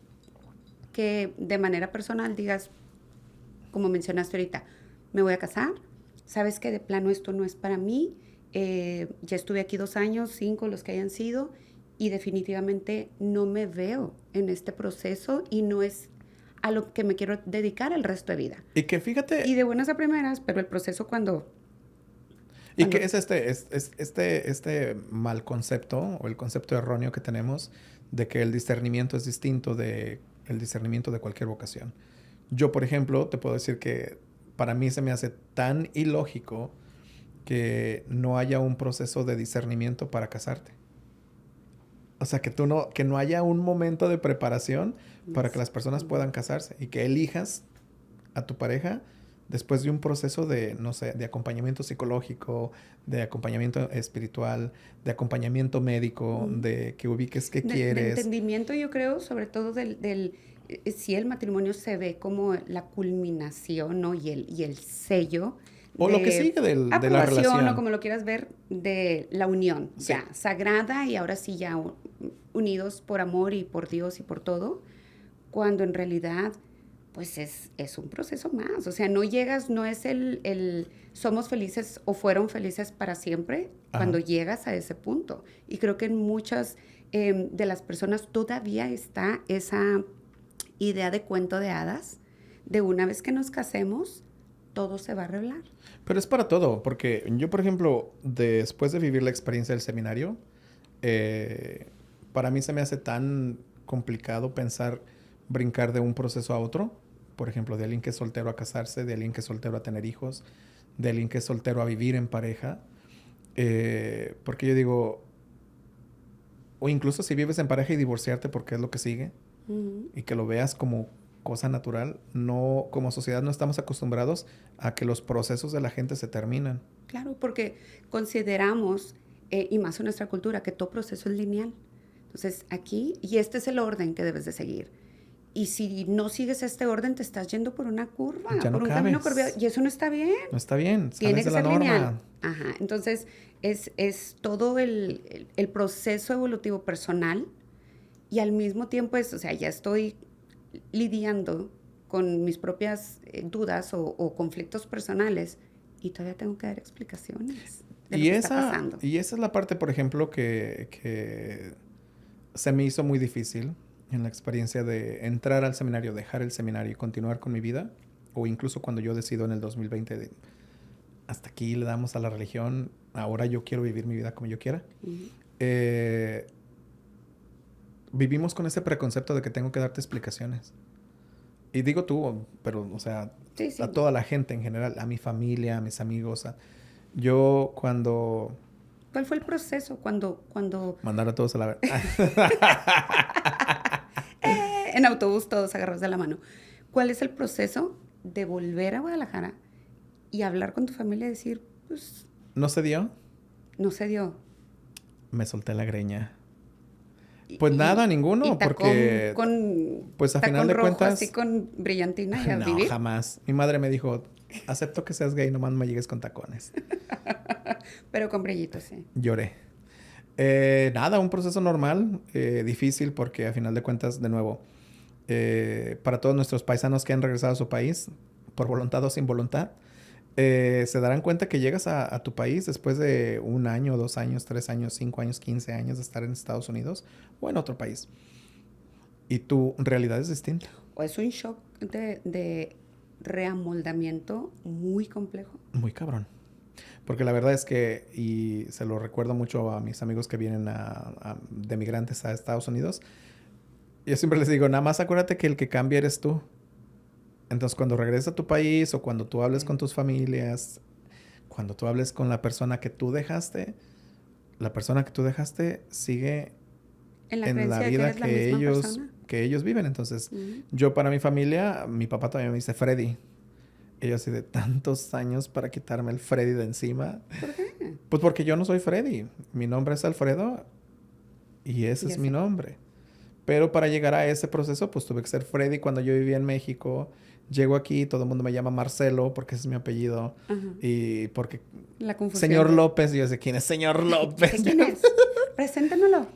que de manera personal digas, como mencionaste ahorita, me voy a casar, sabes que de plano esto no es para mí, ya estuve aquí 2 años, 5, los que hayan sido, y definitivamente no me veo en este proceso y no es a lo que me quiero dedicar el resto de vida. Y que fíjate... Y de buenas a primeras, pero el proceso Y que es este mal concepto o el concepto erróneo que tenemos de que el discernimiento es distinto de el discernimiento de cualquier vocación. Yo, por ejemplo, te puedo decir que para mí se me hace tan ilógico que no haya un proceso de discernimiento para casarte. O sea, que no haya un momento de preparación para que las personas puedan casarse y que elijas a tu pareja después de un proceso de, no sé, de acompañamiento psicológico, de acompañamiento espiritual, de acompañamiento médico, de que ubiques qué de quieres. entendimiento, yo creo, sobre todo si el matrimonio se ve como la culminación, ¿no? Y el sello O lo que sigue de la aprobación, relación. o como lo quieras ver, de la unión, Sí. ya, sagrada y ahora sí ya unidos por amor y por Dios y por todo, cuando en realidad pues es un proceso más. O sea, no llegas, no es el somos felices o fueron felices para siempre cuando Ajá. llegas a ese punto. Y creo que en muchas de las personas todavía está esa idea de cuento de hadas, de una vez que nos casemos, todo se va a arreglar. Pero es para todo, porque yo, por ejemplo, después de vivir la experiencia del seminario, para mí se me hace tan complicado pensar brincar de un proceso a otro. Por ejemplo, de alguien que es soltero a casarse, de alguien que es soltero a tener hijos, de alguien que es soltero a vivir en pareja. Porque yo digo, o incluso si vives en pareja y divorciarte porque es lo que sigue, y que lo veas como cosa natural, no, como sociedad no estamos acostumbrados a que los procesos de la gente se terminan. Claro, porque consideramos, y más en nuestra cultura, que todo proceso es lineal. Entonces, aquí, y este es el orden que debes de seguir. Y si no sigues este orden, te estás yendo por una curva, Ya por no un camino cabes. curviado. Y eso no está bien. No está bien, Tiene sales que de la ser lineal. norma. Ajá. Entonces, es todo el proceso evolutivo personal y al mismo tiempo o sea, ya estoy lidiando con mis propias dudas o conflictos personales y todavía tengo que dar explicaciones de lo que está pasando. Y esa es la parte, por ejemplo, que se me hizo muy difícil en la experiencia de entrar al seminario, dejar el seminario y continuar con mi vida. O incluso cuando yo decido en el 2020 de hasta aquí le damos a la religión, ahora yo quiero vivir mi vida como yo quiera. Vivimos con ese preconcepto de que tengo que darte explicaciones. Y digo tú, pero, o sea, Sí, a sí. toda la gente en general, a mi familia, a mis amigos. Yo cuando... ¿Cuál fue el proceso cuando Mandar a todos a la ver. en autobús todos agarrados de la mano? ¿Cuál es el proceso de volver a Guadalajara y hablar con tu familia y decir, pues, ¿No se dio? no se dio? Me solté la greña. Y, Pues nada, y, y ninguno, porque pues a final tacón de rojo así cuentas, con brillantina y a no, vivir. jamás. Mi madre me dijo, acepto que seas gay, nomás no me llegues con tacones. Pero con brillitos, sí. Lloré. Nada, un proceso normal, difícil porque a final de cuentas, de nuevo, para todos nuestros paisanos que han regresado a su país, por voluntad o sin voluntad, se darán cuenta que llegas a tu país después de 1 año, 2 años, 3 años, 5 años, 15 años de estar en Estados Unidos o en otro país. Y tu realidad es distinta. O es un shock de reamoldamiento muy complejo. Muy cabrón. Porque la verdad es que, y se lo recuerdo mucho a mis amigos que vienen de migrantes a Estados Unidos, yo siempre les digo, nada más acuérdate que el que cambia eres tú. Entonces, cuando regresas a tu país o cuando tú hables con tus familias, cuando tú hables con la persona que tú dejaste, la persona que tú dejaste sigue En la en la creencia de que vida eres la misma persona. que ellos viven. Entonces, Ujú. yo para mi familia, mi papá todavía me dice Freddy. Ellos así de tantos años para quitarme el Freddy de encima. ¿Por qué? Pues porque yo no soy Freddy. Mi nombre es Alfredo y ese es Ya mi sé. nombre. Pero para llegar a ese proceso, pues tuve que ser Freddy cuando yo vivía en México. Llego aquí, todo el mundo me llama Marcelo porque ese es mi apellido. Ajá. Y porque La confusión señor de... López, y yo sé quién es señor López. ¿Quién es? Preséntamelo.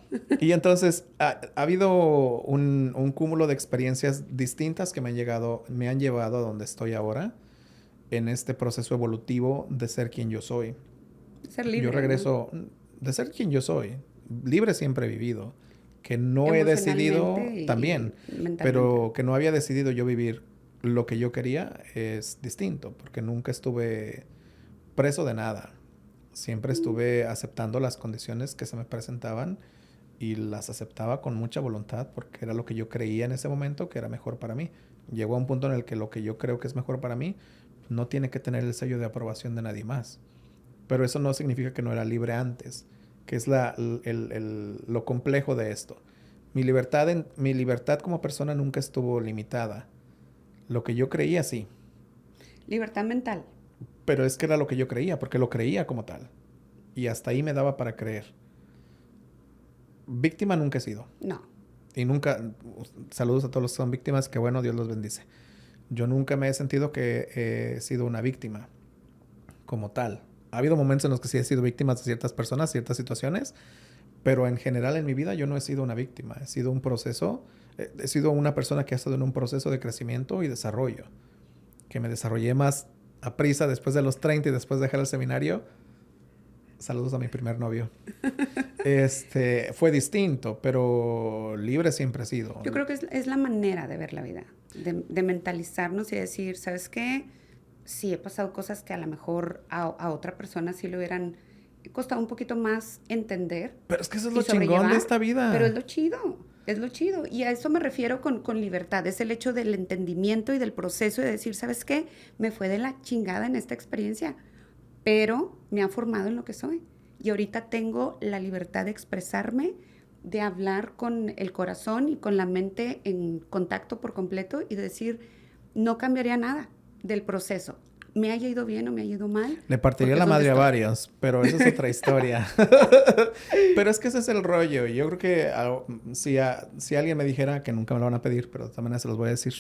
Y entonces ha habido un cúmulo de experiencias distintas que me han llevado a donde estoy ahora, en este proceso evolutivo de ser quien yo soy. Ser Yo libre, ¿no? regreso de ser quien yo soy. Libre siempre he vivido. Que no he Emocionalmente decidido también, y mentalmente. pero que no había decidido yo vivir lo que yo quería es distinto, porque nunca estuve preso de nada. Siempre estuve aceptando las condiciones que se me presentaban y las aceptaba con mucha voluntad porque era lo que yo creía en ese momento que era mejor para mí. Llegó a un punto en el que lo que yo creo que es mejor para mí no tiene que tener el sello de aprobación de nadie más. Pero eso no significa que no era libre antes, que es lo complejo de esto. Mi libertad como persona nunca estuvo limitada. Lo que yo creía, sí. Libertad mental. Pero es que era lo que yo creía, porque lo creía como tal. Y hasta ahí me daba para creer. Víctima nunca he sido. No. Y nunca, saludos a todos los que son víctimas, que bueno, Dios los bendice. Yo nunca me he sentido que he sido una víctima como tal. Ha habido momentos en los que sí he sido víctima de ciertas personas, ciertas situaciones, pero en general en mi vida yo no he sido una víctima. He sido un proceso, he sido una persona que ha estado en un proceso de crecimiento y desarrollo. Que me desarrollé más a prisa después de los 30 y después de dejar el seminario. Saludos a mi primer novio. Fue distinto, pero libre siempre he sido. Yo creo que es la manera de ver la vida, de mentalizarnos y decir, ¿sabes qué? Sí, he pasado cosas que a lo mejor a otra persona sí le hubieran costado un poquito más entender. Pero es que eso es y lo chingón de sobrellevar, esta vida. Pero es lo chido, es lo chido. Y a eso me refiero con libertad, es el hecho del entendimiento y del proceso de decir, ¿sabes qué? Me fue de la chingada en esta experiencia, pero me ha formado en lo que soy. Y ahorita tengo la libertad de expresarme, de hablar con el corazón y con la mente en contacto por completo y de decir, no cambiaría nada del proceso. Me haya ido bien o me haya ido mal. Le partiría porque la es donde madre a estoy. varios, pero esa es otra historia. Pero es que ese es el rollo. Yo creo que si alguien me dijera, que nunca me lo van a pedir, pero de todas maneras se los voy a decir,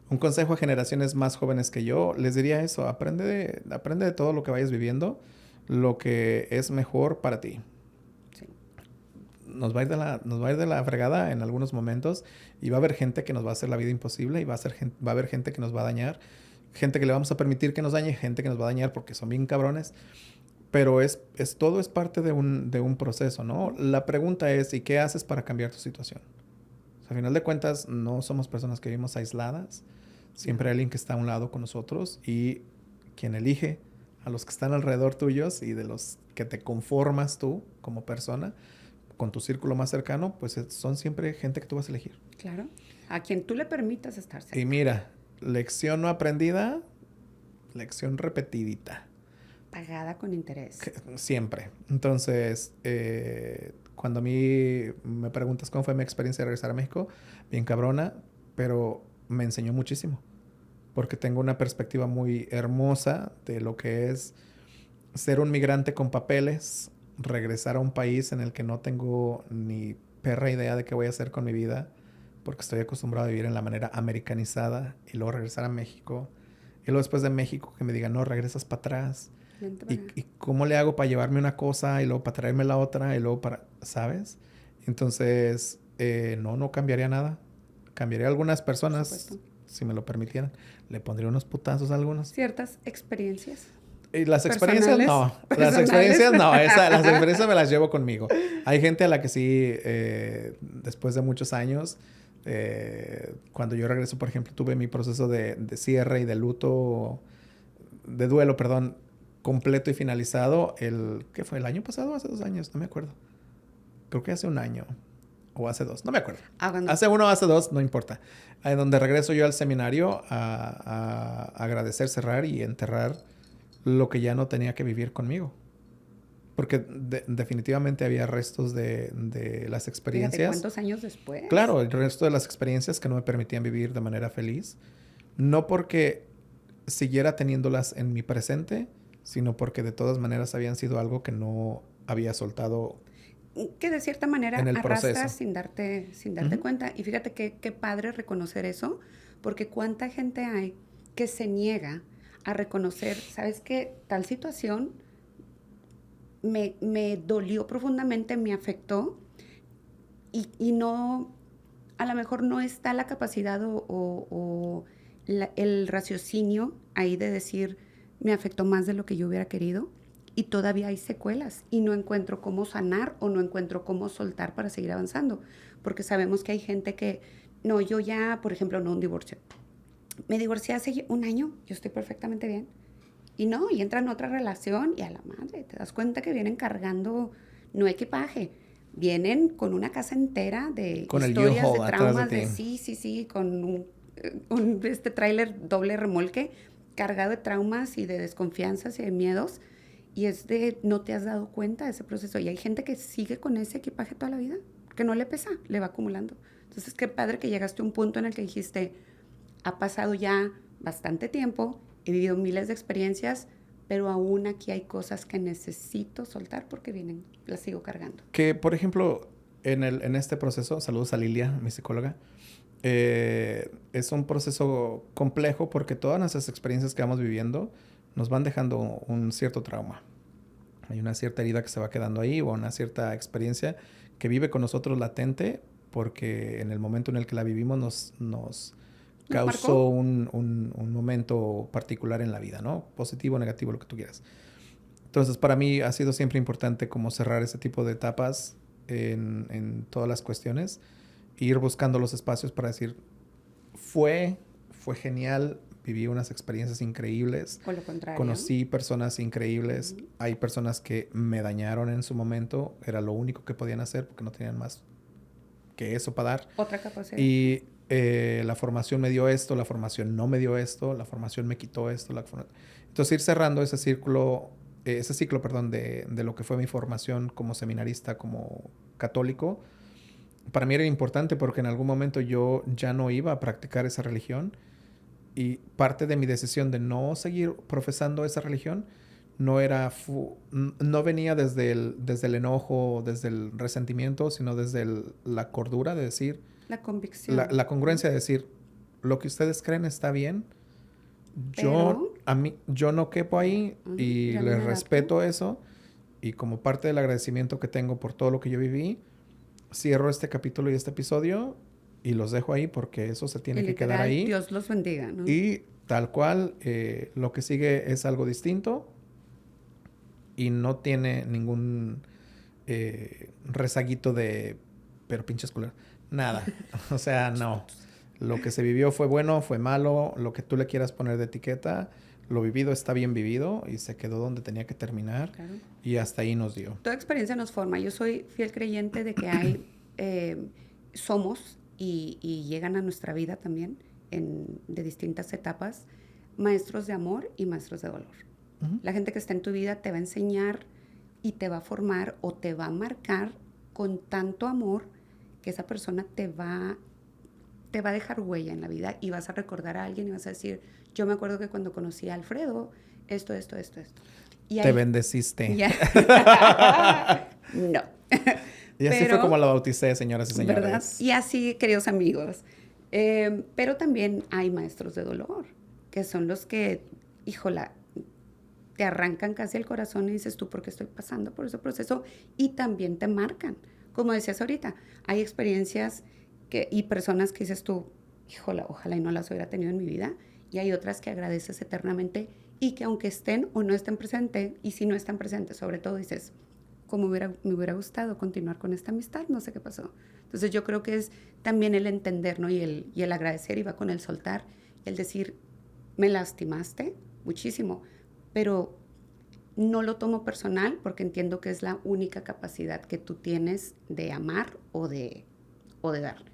un consejo a generaciones más jóvenes que yo, les diría eso, aprende de todo lo que vayas viviendo, lo que es mejor para ti. Sí. Nos va a ir de la fregada en algunos momentos y va a haber gente que nos va a hacer la vida imposible y va a haber gente que nos va a dañar, gente que le vamos a permitir que nos dañe, gente que nos va a dañar porque son bien cabrones, pero todo es parte de un proceso, ¿no? La pregunta es, ¿y qué haces para cambiar tu situación? O sea, al final de cuentas, no somos personas que vivimos aisladas, siempre hay alguien que está a un lado con nosotros y quien elige a los que están alrededor tuyos y de los que te conformas tú como persona, con tu círculo más cercano, pues son siempre gente que tú vas a elegir. Claro. A quien tú le permitas estar cerca. Y mira, lección no aprendida, lección repetidita. Pagada con interés. Siempre. Entonces, cuando a mí me preguntas cómo fue mi experiencia de regresar a México, bien cabrona, pero me enseñó muchísimo. Porque tengo una perspectiva muy hermosa de lo que es ser un migrante con papeles, regresar a un país en el que no tengo ni perra idea de qué voy a hacer con mi vida, porque estoy acostumbrado a vivir en la manera americanizada, y luego regresar a México, y luego después de México que me digan, no, regresas para atrás. ¿Y cómo le hago para llevarme una cosa y luego para traerme la otra y luego para, ¿sabes? Entonces, no cambiaría nada. Cambiaría a algunas personas, si me lo permitieran. Le pondría unos putazos a algunos. Ciertas experiencias. Y las experiencias no. Las experiencias no. Las experiencias me las llevo conmigo. Hay gente a la que sí, después de muchos años, cuando yo regreso, por ejemplo, tuve mi proceso de cierre y de luto, de duelo, perdón, completo y finalizado. ¿Qué fue? ¿El año pasado o hace 2 años? No me acuerdo. Creo que hace 1 año. O hace 2, no me acuerdo. Hace 1 o hace 2, no importa. Ahí donde regreso yo al seminario a agradecer, cerrar y enterrar lo que ya no tenía que vivir conmigo. Porque definitivamente había restos de las experiencias. Fíjate, ¿cuántos años después? Claro, el resto de las experiencias que no me permitían vivir de manera feliz. No porque siguiera teniéndolas en mi presente, sino porque de todas maneras habían sido algo que no había soltado. Que de cierta manera arrastras sin darte Uh-huh. cuenta. Y fíjate qué padre reconocer eso, porque cuánta gente hay que se niega a reconocer, ¿sabes qué? Tal situación me dolió profundamente, me afectó, y no, a lo mejor no está la capacidad o el raciocinio ahí de decir, me afectó más de lo que yo hubiera querido. Y todavía hay secuelas y no encuentro cómo sanar o no encuentro cómo soltar para seguir avanzando. Porque sabemos que hay gente que, no, yo ya, por ejemplo, no un divorcio. Me divorcié hace 1 año, yo estoy perfectamente bien. Y no, y entra en otra relación y a la madre, te das cuenta que vienen cargando, no equipaje, vienen con una casa entera de con historias, de traumas, de sí, con un tráiler doble remolque cargado de traumas y de desconfianzas y de miedos. Y es de, no te has dado cuenta de ese proceso. Y hay gente que sigue con ese equipaje toda la vida, que no le pesa, le va acumulando. Entonces, qué padre que llegaste a un punto en el que dijiste, ha pasado ya bastante tiempo, he vivido miles de experiencias, pero aún aquí hay cosas que necesito soltar porque vienen, las sigo cargando. Que, por ejemplo, en este proceso, saludos a Lilia, mi psicóloga, es un proceso complejo porque todas nuestras experiencias que vamos viviendo nos van dejando un cierto trauma. Hay una cierta herida que se va quedando ahí o una cierta experiencia que vive con nosotros latente porque en el momento en el que la vivimos nos causó un momento particular en la vida, ¿no? Positivo, negativo, lo que tú quieras. Entonces, para mí ha sido siempre importante como cerrar ese tipo de etapas en todas las cuestiones e ir buscando los espacios para decir, fue genial, viví unas experiencias increíbles. Por lo contrario. Conocí personas increíbles. Uh-huh. Hay personas que me dañaron en su momento. Era lo único que podían hacer porque no tenían más que eso para dar. Otra capacidad. Y la formación me dio esto, la formación no me dio esto, la formación me quitó esto. Entonces ir cerrando ese ciclo, de lo que fue mi formación como seminarista, como católico, para mí era importante porque en algún momento yo ya no iba a practicar esa religión. Y parte de mi decisión de no seguir profesando esa religión no venía desde el enojo, desde el resentimiento, sino desde la cordura de decir... La convicción. La congruencia de decir, lo que ustedes creen está bien. Yo no quepo ahí y les respeto eso. Y como parte del agradecimiento que tengo por todo lo que yo viví, cierro este capítulo y este episodio... Y los dejo ahí porque eso se tiene que quedar ahí. Dios los bendiga, ¿no? Y tal cual, lo que sigue es algo distinto y no tiene ningún rezaguito de, pero pinches culeros. Nada. O sea, no. Lo que se vivió fue bueno, fue malo. Lo que tú le quieras poner de etiqueta, lo vivido está bien vivido y se quedó donde tenía que terminar. Claro. Y hasta ahí nos dio. Toda experiencia nos forma. Yo soy fiel creyente de que hay, somos y llegan a nuestra vida también de distintas etapas, maestros de amor y maestros de dolor. Ujú. La gente que está en tu vida te va a enseñar y te va a formar o te va a marcar con tanto amor que esa persona te va a dejar huella en la vida y vas a recordar a alguien y vas a decir, yo me acuerdo que cuando conocí a Alfredo, esto. Y Te ahí, bendeciste. ya. No. Y así fue como la bauticé, señoras y ¿verdad? señores. Y así, queridos amigos. Pero también hay maestros de dolor, que son los que, híjola, te arrancan casi el corazón y dices tú, ¿por qué estoy pasando por ese proceso? Y también te marcan. Como decías ahorita, hay experiencias y personas que dices tú, híjola, ojalá y no las hubiera tenido en mi vida. Y hay otras que agradeces eternamente y que aunque estén o no estén presentes, y si no están presentes, sobre todo dices, como me hubiera gustado continuar con esta amistad, no sé qué pasó. Entonces yo creo que es también el entender, ¿no? Y el agradecer y va con el soltar, el decir, me lastimaste muchísimo, pero no lo tomo personal porque entiendo que es la única capacidad que tú tienes de amar o de dar.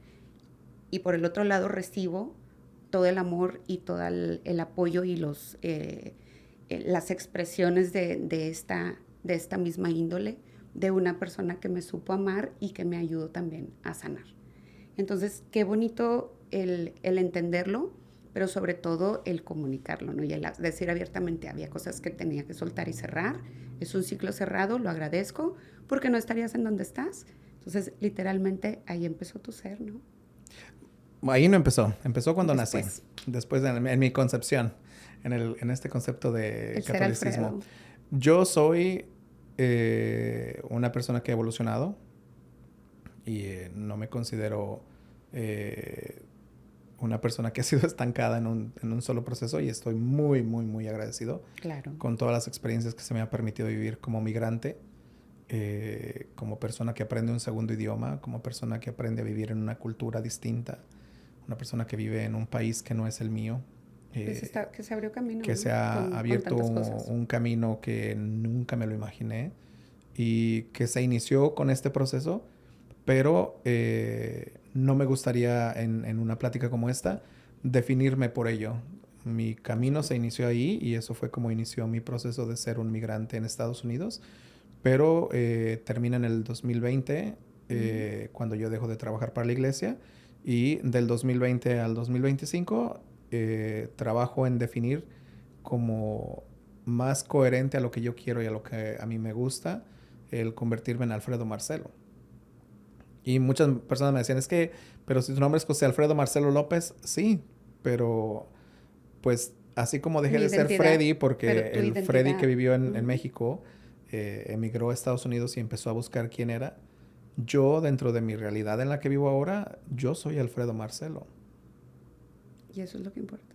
Y por el otro lado recibo todo el amor y todo el apoyo y las expresiones de esta misma índole de una persona que me supo amar y que me ayudó también a sanar. Entonces, qué bonito el entenderlo, pero sobre todo el comunicarlo, ¿no? Y el decir abiertamente, había cosas que tenía que soltar y cerrar. Es un ciclo cerrado, lo agradezco, porque no estarías en donde estás. Entonces, literalmente, ahí empezó tu ser, ¿no? Ahí no empezó. Empezó cuando nací. Después, Después en mi concepción. En este concepto de el ser catolicismo. Alfredo. Yo soy una persona que ha evolucionado. Y no me considero una persona que ha sido estancada en un solo proceso. Y estoy muy, muy, muy agradecido Claro. con todas las experiencias que se me ha permitido vivir como migrante. Como persona que aprende un segundo idioma, como persona que aprende a vivir en una cultura distinta, una persona que vive en un país que no es el mío, Que se abrió camino, que ¿no? se ha Con abierto tantas cosas. un camino que nunca me lo imaginé y que se inició con este proceso, pero no me gustaría en una plática como esta definirme por ello. Mi camino se inició ahí y eso fue como inició mi proceso de ser un migrante en Estados Unidos. Pero termina en el 2020, cuando yo dejo de trabajar para la iglesia. Y del 2020 al 2025 trabajo en definir como más coherente a lo que yo quiero y a lo que a mí me gusta, el convertirme en Alfredo Marcelo. Y muchas personas me decían, es que, pero si tu nombre es José Alfredo Marcelo López, sí, pero pues así como dejé Mi de ser identidad, Freddy, pero porque tu el Freddy que identidad. vivió en México emigró a Estados Unidos y empezó a buscar quién era. Yo, dentro de mi realidad en la que vivo ahora, yo soy Alfredo Marcelo. Y eso es lo que importa.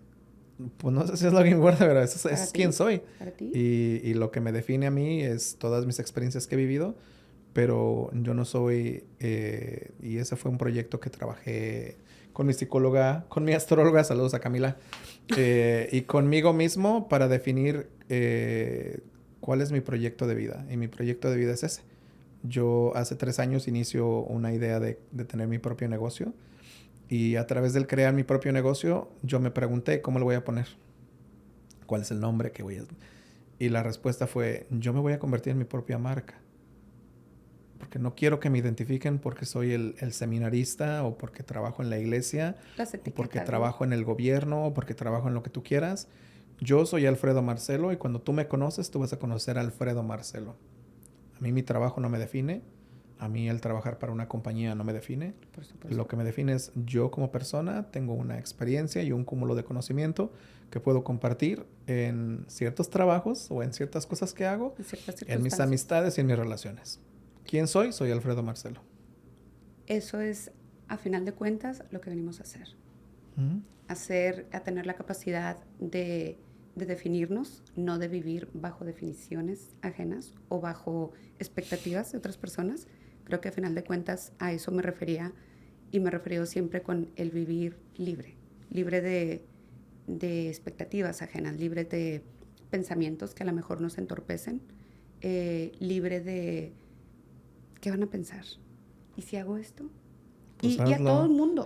Pues no sé si es lo que importa, pero eso Para es quién ti, soy. para ti. Y lo que me define a mí es todas mis experiencias que he vivido, pero yo no soy, y ese fue un proyecto que trabajé con mi psicóloga, con mi astróloga, saludos a Camila, y conmigo mismo para definir cuál es mi proyecto de vida. Y mi proyecto de vida es ese. Yo hace 3 años inicio una idea de tener mi propio negocio y a través del crear mi propio negocio yo me pregunté cómo lo voy a poner, cuál es el nombre que voy a... Y la respuesta fue, yo me voy a convertir en mi propia marca. Porque no quiero que me identifiquen porque soy el seminarista o porque trabajo en la iglesia Las o porque etiquetas, ¿no? trabajo en el gobierno o porque trabajo en lo que tú quieras. Yo soy Alfredo Marcelo y cuando tú me conoces, tú vas a conocer a Alfredo Marcelo. A mí mi trabajo no me define. A mí el trabajar para una compañía no me define. Por supuesto. Lo que me define es yo como persona, tengo una experiencia y un cúmulo de conocimiento que puedo compartir en ciertos trabajos o en ciertas cosas que hago, En ciertas en mis circunstancias. amistades y en mis relaciones. ¿Quién soy? Soy Alfredo Marcelo. Eso es, a final de cuentas, lo que venimos a hacer. Uh-huh. A tener la capacidad de definirnos, no de vivir bajo definiciones ajenas o bajo expectativas de otras personas. Creo que a final de cuentas a eso me refería y me he referido siempre con el vivir libre, libre de expectativas ajenas, libre de pensamientos que a lo mejor nos entorpecen, libre de ¿qué van a pensar? ¿Y si hago esto? Pues y a todo el mundo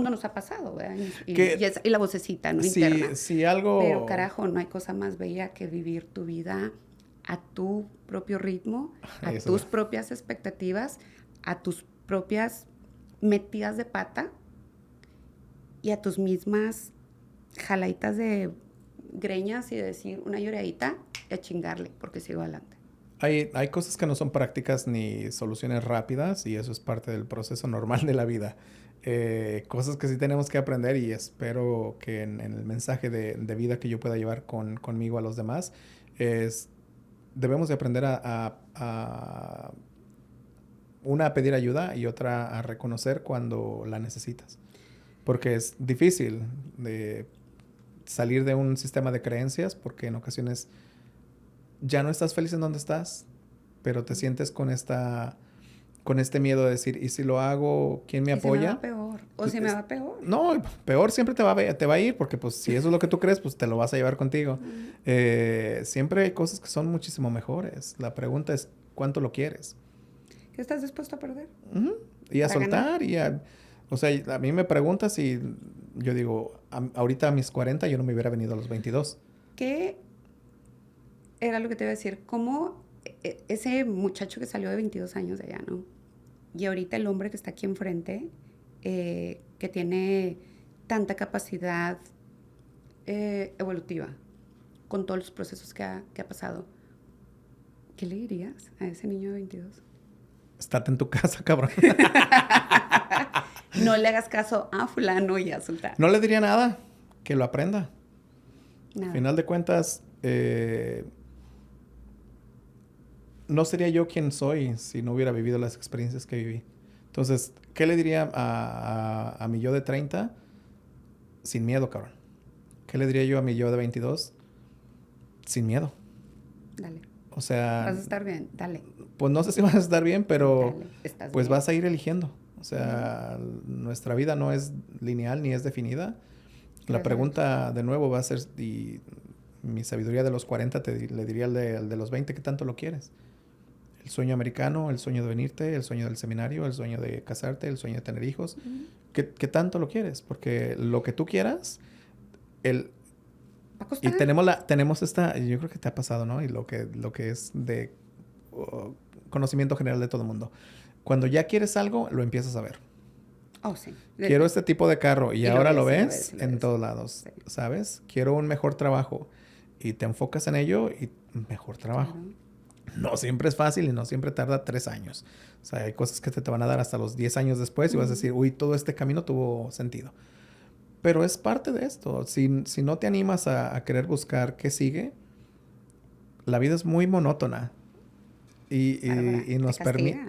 nos ha pasado, ¿verdad? Y la vocecita, ¿no? Interna. Si algo... Pero carajo, no hay cosa más bella que vivir tu vida a tu propio ritmo, a tus propias expectativas, a tus propias metidas de pata y a tus mismas jaladitas de greñas y de decir una lloradita y a chingarle porque sigo adelante. Hay cosas que no son prácticas ni soluciones rápidas y eso es parte del proceso normal de la vida. Cosas que sí tenemos que aprender y espero que en el mensaje de vida que yo pueda llevar conmigo a los demás es debemos de aprender una a pedir ayuda y otra a reconocer cuando la necesitas. Porque es difícil de salir de un sistema de creencias porque en ocasiones ya no estás feliz en donde estás, pero te sientes con este miedo de decir, ¿y si lo hago, quién me apoya? Si me va peor. O si me va peor. No, peor siempre te va a ir, porque pues si eso es lo que tú crees, pues te lo vas a llevar contigo. Siempre hay cosas que son muchísimo mejores. La pregunta es, ¿cuánto lo quieres? ¿Qué estás dispuesto a perder? Y a soltar, o sea, a mí me preguntas y yo digo, ahorita a mis 40 yo no me hubiera venido a los 22. ¿Qué era lo que te iba a decir? ¿Cómo ese muchacho que salió de 22 años de allá, ¿no? Y ahorita el hombre que está aquí enfrente, que tiene tanta capacidad evolutiva, con todos los procesos que ha pasado, ¿qué le dirías a ese niño de 22? Estate en tu casa, cabrón. No le hagas caso a fulano y a sultán. No le diría nada, que lo aprenda. Nada. Al final de cuentas, no sería yo quien soy si no hubiera vivido las experiencias que viví. Entonces, ¿qué le diría a mi yo de 30? Sin miedo, cabrón. ¿Qué le diría yo a mi yo de 22? Sin miedo. Dale. O sea... Vas a estar bien, dale. Pues no sé si vas a estar bien, pero dale, pues bien. Vas a ir eligiendo. O sea, nuestra vida no es lineal ni es definida. La pregunta de nuevo va a ser, y mi sabiduría de los 40 le diría al de los 20, ¿qué tanto lo quieres? El sueño americano, el sueño de venirte, el sueño del seminario, el sueño de casarte, el sueño de tener hijos. ¿Qué tanto lo quieres? Porque lo que tú quieras, va a costar. Y tenemos esta, yo creo que te ha pasado, ¿no? Y lo que es de conocimiento general de todo el mundo. Cuando ya quieres algo, lo empiezas a ver. Oh, sí. Quiero este tipo de carro y ahora lo ves sí, en todos lados, sí. ¿Sabes? Quiero un mejor trabajo y te enfocas en ello y mejor trabajo. Claro. No siempre es fácil y no siempre tarda 3 años. O sea, hay cosas que te van a dar hasta los 10 años después y vas a decir, uy, todo este camino tuvo sentido. Pero es parte de esto. Si no te animas a querer buscar qué sigue, la vida es muy monótona. Y nos permite...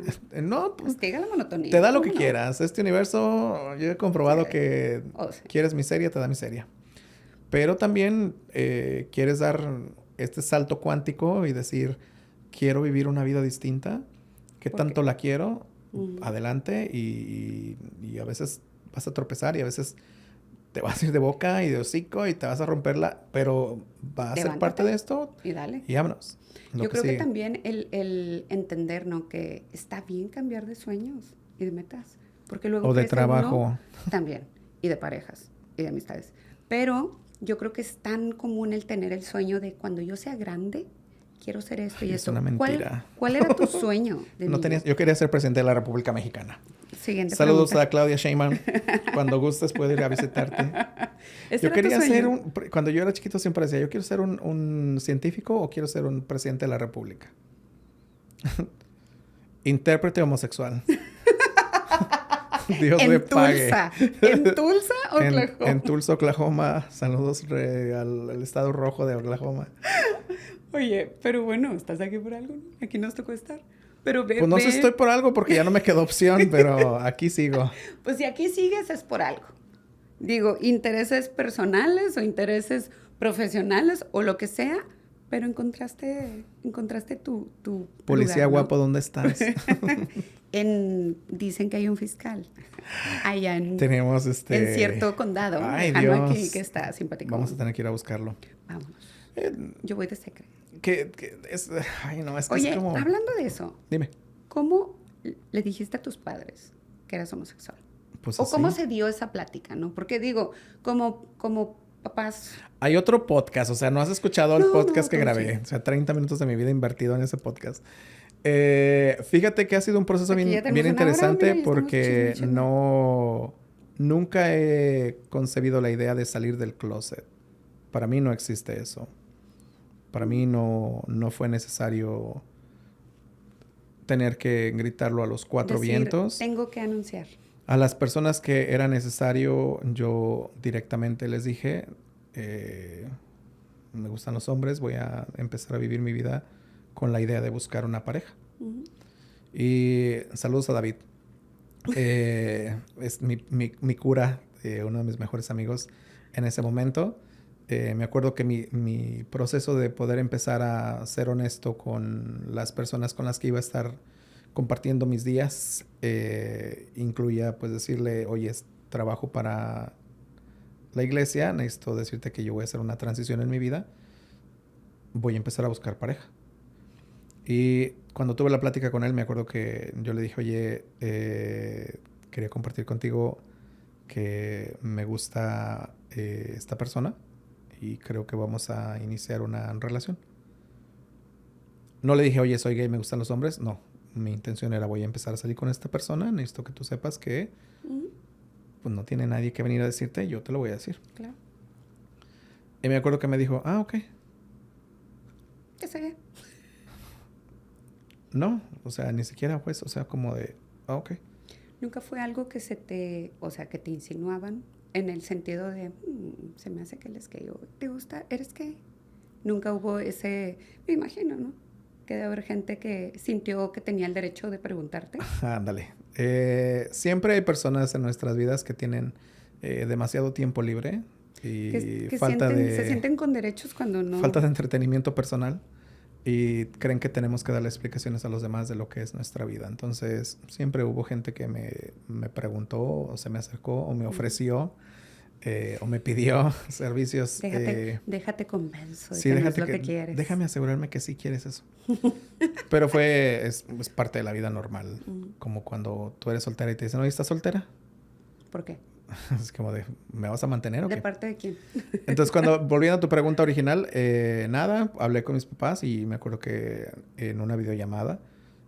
No, pues... Castiga la monotonía. Te da lo que quieras. Este universo, yo he comprobado que quieres miseria, te da miseria. Pero también quieres dar este salto cuántico y decir, quiero vivir una vida distinta. ¿Qué tanto la quiero? Adelante. Y a veces vas a tropezar y a veces te vas a ir de boca y de hocico y te vas a romperla. Pero va a ser parte de esto. Y dale. Y vámonos. Yo creo que también el entender, ¿no? Que está bien cambiar de sueños y de metas. Porque luego... O de trabajo. También. Y de parejas. Y de amistades. Pero yo creo que es tan común el tener el sueño de cuando yo sea grande, quiero ser esto y esto. Es una mentira. ¿Cuál era tu sueño de niño? Yo quería ser presidente de la República Mexicana. Siguiente Saludos pregunta. a Claudia Sheinbaum. Cuando gustes puedo ir a visitarte. Yo quería ser cuando yo era chiquito siempre decía, yo quiero ser un científico o quiero ser un presidente de la República. Intérprete homosexual. Dios le pague. ¿En Tulsa, Oklahoma? En Tulsa, Oklahoma. Saludos al estado rojo de Oklahoma. Oye, pero bueno, estás aquí por algo, ¿no? Aquí nos tocó estar. Pero pues no sé si estoy por algo porque ya no me quedó opción, pero aquí sigo. Pues si aquí sigues es por algo. Digo, intereses personales o intereses profesionales o lo que sea, pero encontraste tu Policía lugar, ¿no? guapo, ¿dónde estás? Dicen que hay un fiscal allá tenemos en cierto condado. Ay, Dios. Aquí, que está simpático. Vamos a tener que ir a buscarlo. Vámonos. Yo voy de secreto. Ay, no, es que hablando de eso. Dime. ¿Cómo le dijiste a tus padres que eras homosexual? pues ¿O así. cómo se dio esa plática, no? Porque digo, como papás... Hay otro podcast, o sea, no has escuchado el No, podcast que tú grabé. sí. O sea, 30 minutos de mi vida invertido en ese podcast. Fíjate que ha sido un proceso Aquí ya bien tenemos una hora, interesante mira, ya estamos porque chisme. nunca he concebido la idea de salir del closet. Para mí no existe eso. Para mí no fue necesario tener que gritarlo a los cuatro Decir, vientos. tengo que anunciar. A las personas que era necesario, yo directamente les dije, me gustan los hombres, voy a empezar a vivir mi vida con la idea de buscar una pareja. Ujú. Y saludos a David. Es mi cura, uno de mis mejores amigos en ese momento. Me acuerdo que mi proceso de poder empezar a ser honesto con las personas con las que iba a estar compartiendo mis días incluía pues decirle, oye, trabajo para la iglesia, necesito decirte que yo voy a hacer una transición en mi vida, voy a empezar a buscar pareja. Y cuando tuve la plática con él, me acuerdo que yo le dije, oye, quería compartir contigo que me gusta esta persona y creo que vamos a iniciar una relación. No le dije, oye, soy gay, me gustan los hombres. No, mi intención era, voy a empezar a salir con esta persona, necesito que tú sepas que pues no tiene nadie que venir a decirte, yo te lo voy a decir. Claro. Y me acuerdo que me dijo, ok. ¿Qué sé? No, o sea, ni siquiera pues, o sea, como de, ok. Nunca fue algo que o sea, que te insinuaban en el sentido de, se me hace que él es gay, o ¿te gusta? ¿Eres gay? Nunca hubo ese, me imagino, ¿no? Que debe haber gente que sintió que tenía el derecho de preguntarte. Ándale. Siempre hay personas en nuestras vidas que tienen demasiado tiempo libre y Se sienten con derechos cuando no. falta de entretenimiento personal y creen que tenemos que darle explicaciones a los demás de lo que es nuestra vida. Entonces, siempre hubo gente que me preguntó o se me acercó o me ofreció o me pidió servicios. Déjate convenzo de Sí, que no es lo que quieres. déjame asegurarme que sí quieres eso. Pero es parte de la vida normal. Como cuando tú eres soltera y te dicen, oye, ¿estás soltera? ¿Por qué? Es como de, ¿me vas a mantener o qué? ¿De parte de quién? Entonces, volviendo a tu pregunta original, nada, hablé con mis papás y me acuerdo que en una videollamada,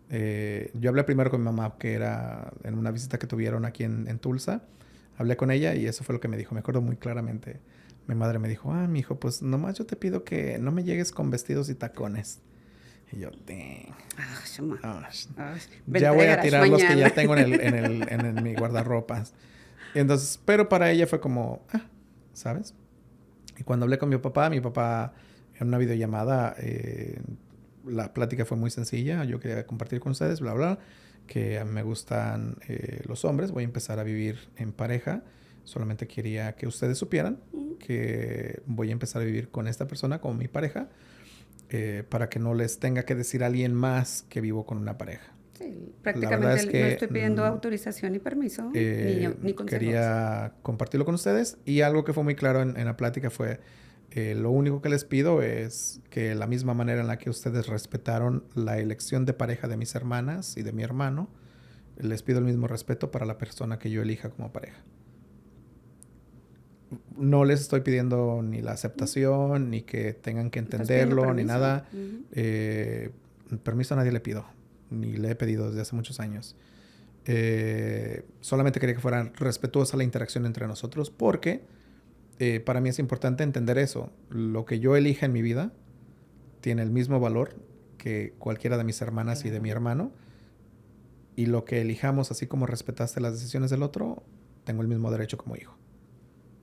yo hablé primero con mi mamá, que era en una visita que tuvieron aquí en Tulsa. Hablé con ella y eso fue lo que me dijo. Me acuerdo muy claramente. Mi madre me dijo, mi hijo, pues nomás yo te pido que no me llegues con vestidos y tacones. Y yo, dang. Ya voy a tirar los que ya tengo en mi guardarropas. Y entonces, pero para ella fue como, ¿sabes? Y cuando hablé con mi papá en una videollamada, la plática fue muy sencilla. Yo quería compartir con ustedes, bla, bla, que me gustan los hombres. Voy a empezar a vivir en pareja. Solamente quería que ustedes supieran que voy a empezar a vivir con esta persona como mi pareja. Para que no les tenga que decir a alguien más que vivo con una pareja. Sí, prácticamente no estoy pidiendo autorización ni permiso, ni consejos. Quería compartirlo con ustedes y algo que fue muy claro en la plática fue, lo único que les pido es que la misma manera en la que ustedes respetaron la elección de pareja de mis hermanas y de mi hermano, les pido el mismo respeto para la persona que yo elija como pareja. No les estoy pidiendo ni la aceptación, ni que tengan que entenderlo, ni nada. Permiso a nadie le pido, ni le he pedido desde hace muchos años. Solamente quería que fuera respetuosa la interacción entre nosotros, porque para mí es importante entender eso. Lo que yo elija en mi vida tiene el mismo valor que cualquiera de mis hermanas y de mi hermano. Y lo que elijamos, así como respetaste las decisiones del otro, tengo el mismo derecho como hijo.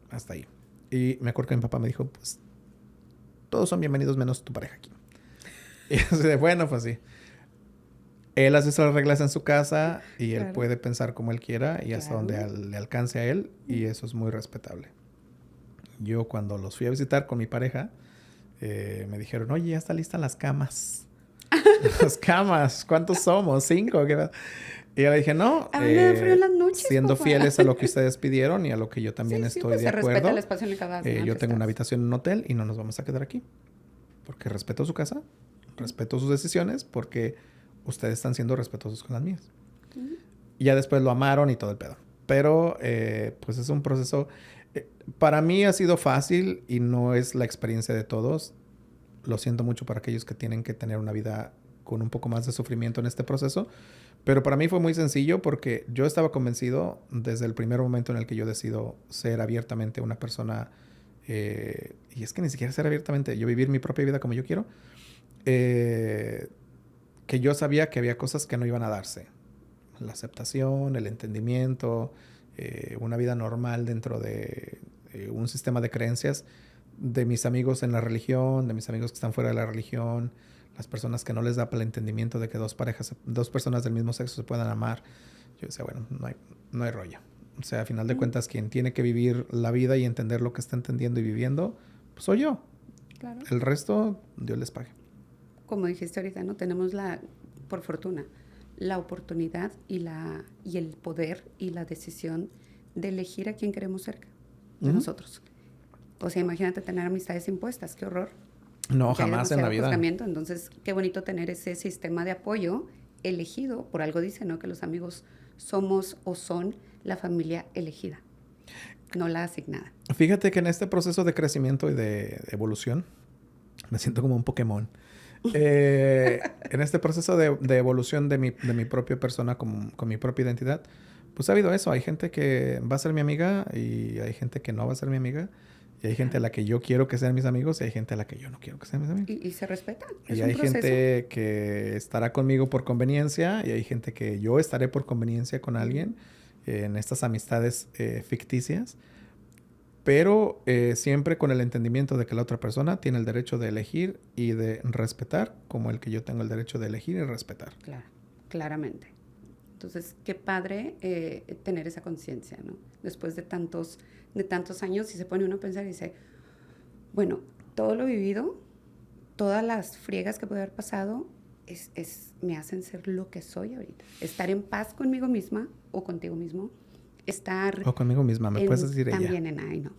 Hasta ahí. Y me acuerdo que mi papá me dijo, pues, todos son bienvenidos menos tu pareja aquí. Y así de, bueno, pues sí. Él hace las reglas en su casa y él puede pensar como él quiera y hasta donde le alcance a él, y eso es muy respetable. Yo cuando los fui a visitar con mi pareja, me dijeron, oye, ya están listas las camas. Las camas, ¿cuántos somos? 5. Y yo le dije, no, a mí me da frío en las noches, siendo papá. fieles a lo que ustedes pidieron y a lo que yo también estoy pues de acuerdo. Se respeta el espacio en el que vas, yo tengo una habitación en un hotel y no nos vamos a quedar aquí. Porque respeto su casa, respeto sus decisiones, porque ustedes están siendo respetuosos con las mías. Y ya después lo amaron y todo el pedo. Pero pues es un proceso... para mí ha sido fácil y no es la experiencia de todos. Lo siento mucho para aquellos que tienen que tener una vida con un poco más de sufrimiento en este proceso. Pero para mí fue muy sencillo porque yo estaba convencido desde el primer momento en el que yo decido ser abiertamente una persona... y es que ni siquiera ser abiertamente, yo vivir mi propia vida como yo quiero. Que yo sabía que había cosas que no iban a darse. La aceptación, el entendimiento, una vida normal dentro de un sistema de creencias de mis amigos en la religión, de mis amigos que están fuera de la religión, las personas que no les da para el entendimiento de que dos personas del mismo sexo se puedan amar. Yo decía, bueno, no hay rollo. O sea, a final de cuentas, quien tiene que vivir la vida y entender lo que está entendiendo y viviendo, pues soy yo. Claro. El resto, Dios les pague. Como dijiste ahorita, ¿no? Tenemos por fortuna, la oportunidad y el poder y la decisión de elegir a quién queremos cerca de nosotros. O sea, imagínate tener amistades impuestas, qué horror. No, Ya hay jamás en la vida. juzgamiento. Entonces, qué bonito tener ese sistema de apoyo elegido. Por algo dice, ¿no? Que los amigos somos o son la familia elegida, no la asignada. Fíjate que en este proceso de crecimiento y de evolución, me siento como un Pokémon. En este proceso de evolución de mi propia persona con mi propia identidad, pues ha habido eso. Hay gente que va a ser mi amiga y hay gente que no va a ser mi amiga. Y hay gente a la que yo quiero que sean mis amigos y hay gente a la que yo no quiero que sean mis amigos. Y se respeta. Y hay gente que estará conmigo por conveniencia y hay gente que yo estaré por conveniencia con alguien en estas amistades ficticias. Pero siempre con el entendimiento de que la otra persona tiene el derecho de elegir y de respetar, como el que yo tengo el derecho de elegir y respetar. Claro, claramente. Entonces, qué padre tener esa conciencia, ¿no? Después de tantos años, si se pone uno a pensar y dice, bueno, todo lo vivido, todas las friegas que puede haber pasado, me hacen ser lo que soy ahorita. Estar en paz conmigo misma o contigo mismo. O conmigo misma, me puedes decir ella. También en ay, no.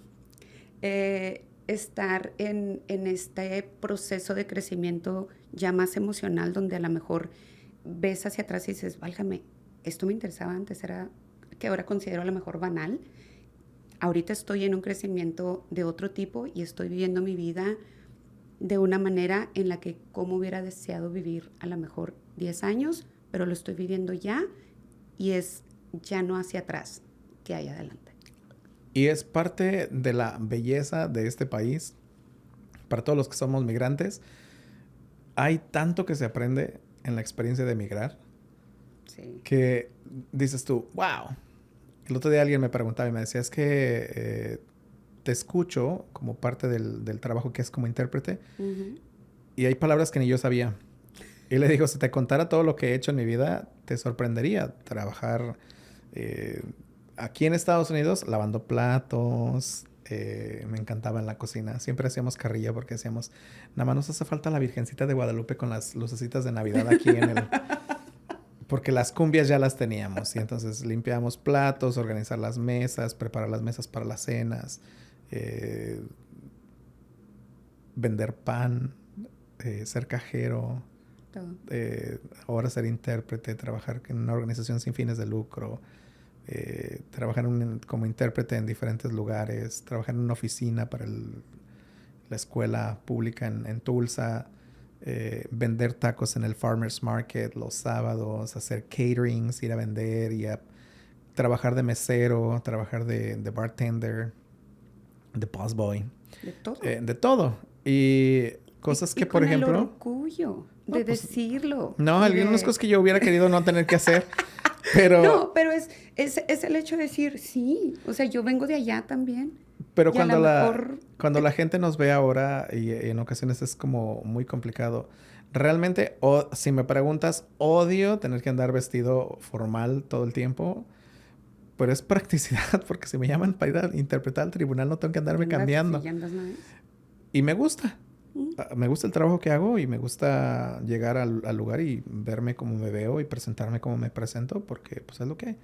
Estar en este proceso de crecimiento ya más emocional, donde a lo mejor ves hacia atrás y dices, válgame, esto me interesaba antes, era que ahora considero a lo mejor banal. Ahorita estoy en un crecimiento de otro tipo y estoy viviendo mi vida de una manera en la que como hubiera deseado vivir a lo mejor 10 años, pero lo estoy viviendo ya y es ya no hacia atrás, que hay adelante. Y es parte de la belleza de este país. Para todos los que somos migrantes, hay tanto que se aprende en la experiencia de emigrar. Sí. Que dices tú, wow. El otro día alguien me preguntaba y me decía, es que te escucho como parte del trabajo que es como intérprete y hay palabras que ni yo sabía. Y le digo, si te contara todo lo que he hecho en mi vida, te sorprendería trabajar aquí en Estados Unidos lavando platos. Me encantaba en la cocina. Siempre hacíamos carrilla porque decíamos, nada más nos hace falta la Virgencita de Guadalupe con las lucecitas de Navidad aquí en el... Porque las cumbias ya las teníamos. Y entonces limpiábamos platos, organizar las mesas, preparar las mesas para las cenas, vender pan, ser cajero, ahora ser intérprete, trabajar en una organización sin fines de lucro, trabajar como intérprete en diferentes lugares, trabajar en una oficina para la escuela pública en Tulsa, vender tacos en el Farmers Market los sábados, hacer caterings, ir a vender y a trabajar de mesero, trabajar de bartender, de busboy. De todo. De todo. Y cosas que, por ejemplo... el orgullo de decirlo. No, algunas cosas que yo hubiera querido no tener que hacer. Pero... No, pero es el hecho de decir, sí, o sea, yo vengo de allá también. Pero cuando la gente nos ve ahora, y en ocasiones es como muy complicado, realmente, si me preguntas, odio tener que andar vestido formal todo el tiempo, pero es practicidad, porque si me llaman para ir a interpretar al tribunal no tengo que andarme cambiando. Y me gusta. Me gusta el trabajo que hago y me gusta llegar al lugar y verme como me veo y presentarme como me presento, porque pues es lo que hay.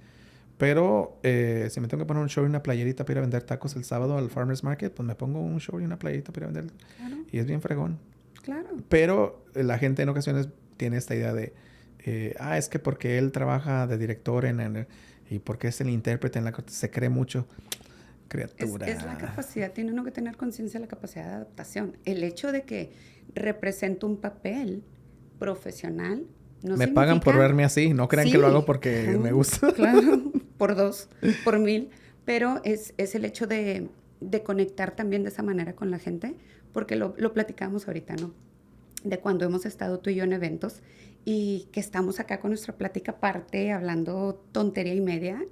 Pero si me tengo que poner un show y una playerita para ir a vender tacos el sábado al Farmers Market, pues me pongo un show y una playerita para ir a vender. Claro. Y es bien fregón. Claro. Pero la gente en ocasiones tiene esta idea de Es que porque él trabaja de director y porque es el intérprete en la corte, se cree mucho. Criatura. Es la capacidad, tiene uno que tener conciencia de la capacidad de adaptación. El hecho de que represento un papel profesional no Me pagan por verme así, no crean que lo hago porque me gusta. Claro, por 2, por 1000, pero es el hecho de conectar también de esa manera con la gente, porque lo platicamos ahorita, ¿no? De cuando hemos estado tú y yo en eventos y que estamos acá con nuestra plática aparte, hablando tontería y media.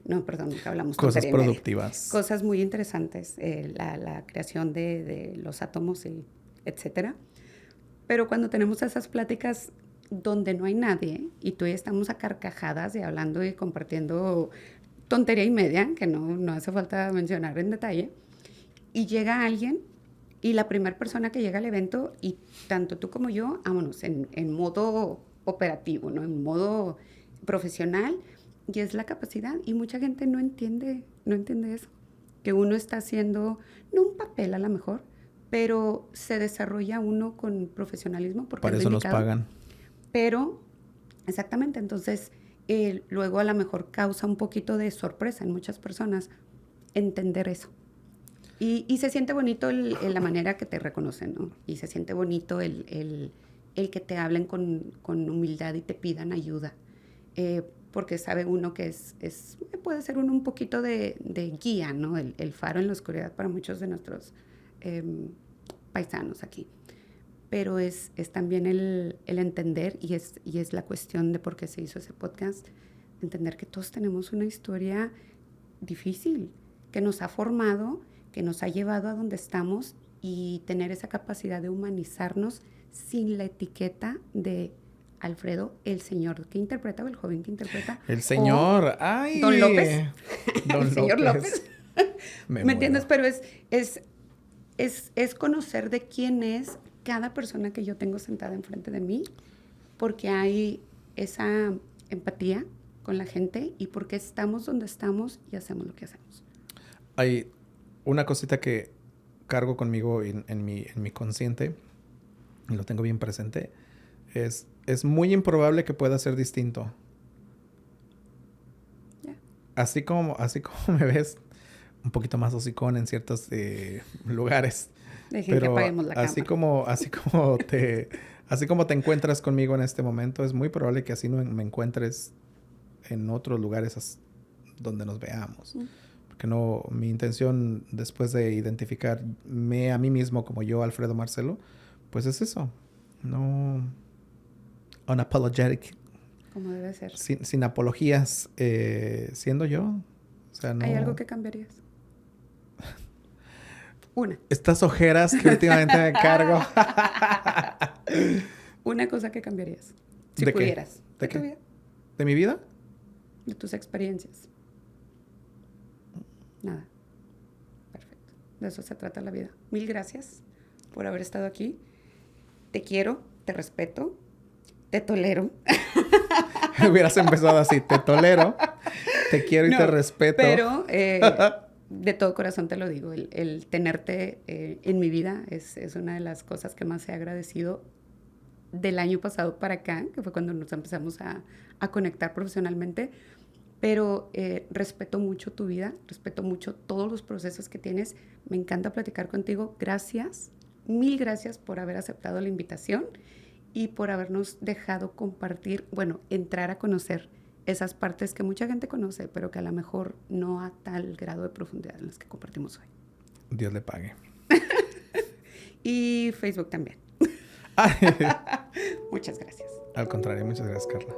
No, perdón, nunca hablamos cosas tontería productivas. Y media. Cosas muy interesantes, la creación de los átomos, y etcétera. Pero cuando tenemos esas pláticas donde no hay nadie y tú y yo estamos a carcajadas y hablando y compartiendo tontería y media, que no hace falta mencionar en detalle, y llega alguien y la primera persona que llega al evento, y tanto tú como yo, vámonos, en modo operativo, ¿no? En modo profesional, y es la capacidad. Y mucha gente no entiende eso. Que uno está haciendo, no un papel a lo mejor, pero se desarrolla uno con profesionalismo. Porque para eso nos pagan. Pero, exactamente, entonces, luego a lo mejor causa un poquito de sorpresa en muchas personas entender eso. Y se siente bonito la manera que te reconocen, ¿no? Y se siente bonito el que te hablen con humildad y te pidan ayuda. Porque sabe uno que puede ser uno un poquito de guía, ¿no? El faro en la oscuridad para muchos de nuestros paisanos aquí. Pero es también el entender, y es la cuestión de por qué se hizo ese podcast, entender que todos tenemos una historia difícil, que nos ha formado, que nos ha llevado a donde estamos, y tener esa capacidad de humanizarnos sin la etiqueta de Alfredo, el señor que interpreta o el joven que interpreta. El señor, ¡ay! Don López. Don el señor López. ¿Me entiendes? Pero es conocer de quién es cada persona que yo tengo sentada enfrente de mí, porque hay esa empatía con la gente y porque estamos donde estamos y hacemos lo que hacemos. Hay una cosita que cargo conmigo en mi consciente, y lo tengo bien presente, es muy improbable que pueda ser distinto. Yeah. Así como me ves, un poquito más hocicón en ciertos lugares. Dejen pero que apaguemos la así cámara. así como te encuentras conmigo en este momento, es muy probable que así no me encuentres en otros lugares donde nos veamos. Porque no, mi intención después de identificarme a mí mismo como yo, Alfredo Marcelo, pues es eso. No unapologetic. Como debe ser. Sin apologías, siendo yo. O sea, no... ¿Hay algo que cambiarías? Una. Estas ojeras que últimamente me cargo. Una cosa que cambiarías. Si ¿De pudieras. qué? ¿De tu vida? ¿De mi vida? De tus experiencias. Nada. Perfecto. De eso se trata la vida. 1000 gracias por haber estado aquí. Te quiero, te respeto, te tolero. Hubieras empezado así. Te tolero, te quiero y te respeto. Pero de todo corazón te lo digo. El tenerte en mi vida es una de las cosas que más he agradecido del año pasado para acá, que fue cuando nos empezamos a conectar profesionalmente. Pero respeto mucho tu vida, respeto mucho todos los procesos que tienes. Me encanta platicar contigo. Gracias, 1000 gracias por haber aceptado la invitación y por habernos dejado compartir, entrar a conocer esas partes que mucha gente conoce, pero que a lo mejor no a tal grado de profundidad en las que compartimos hoy. Dios le pague. Y Facebook también. Muchas gracias. Al contrario, muchas gracias, Carla.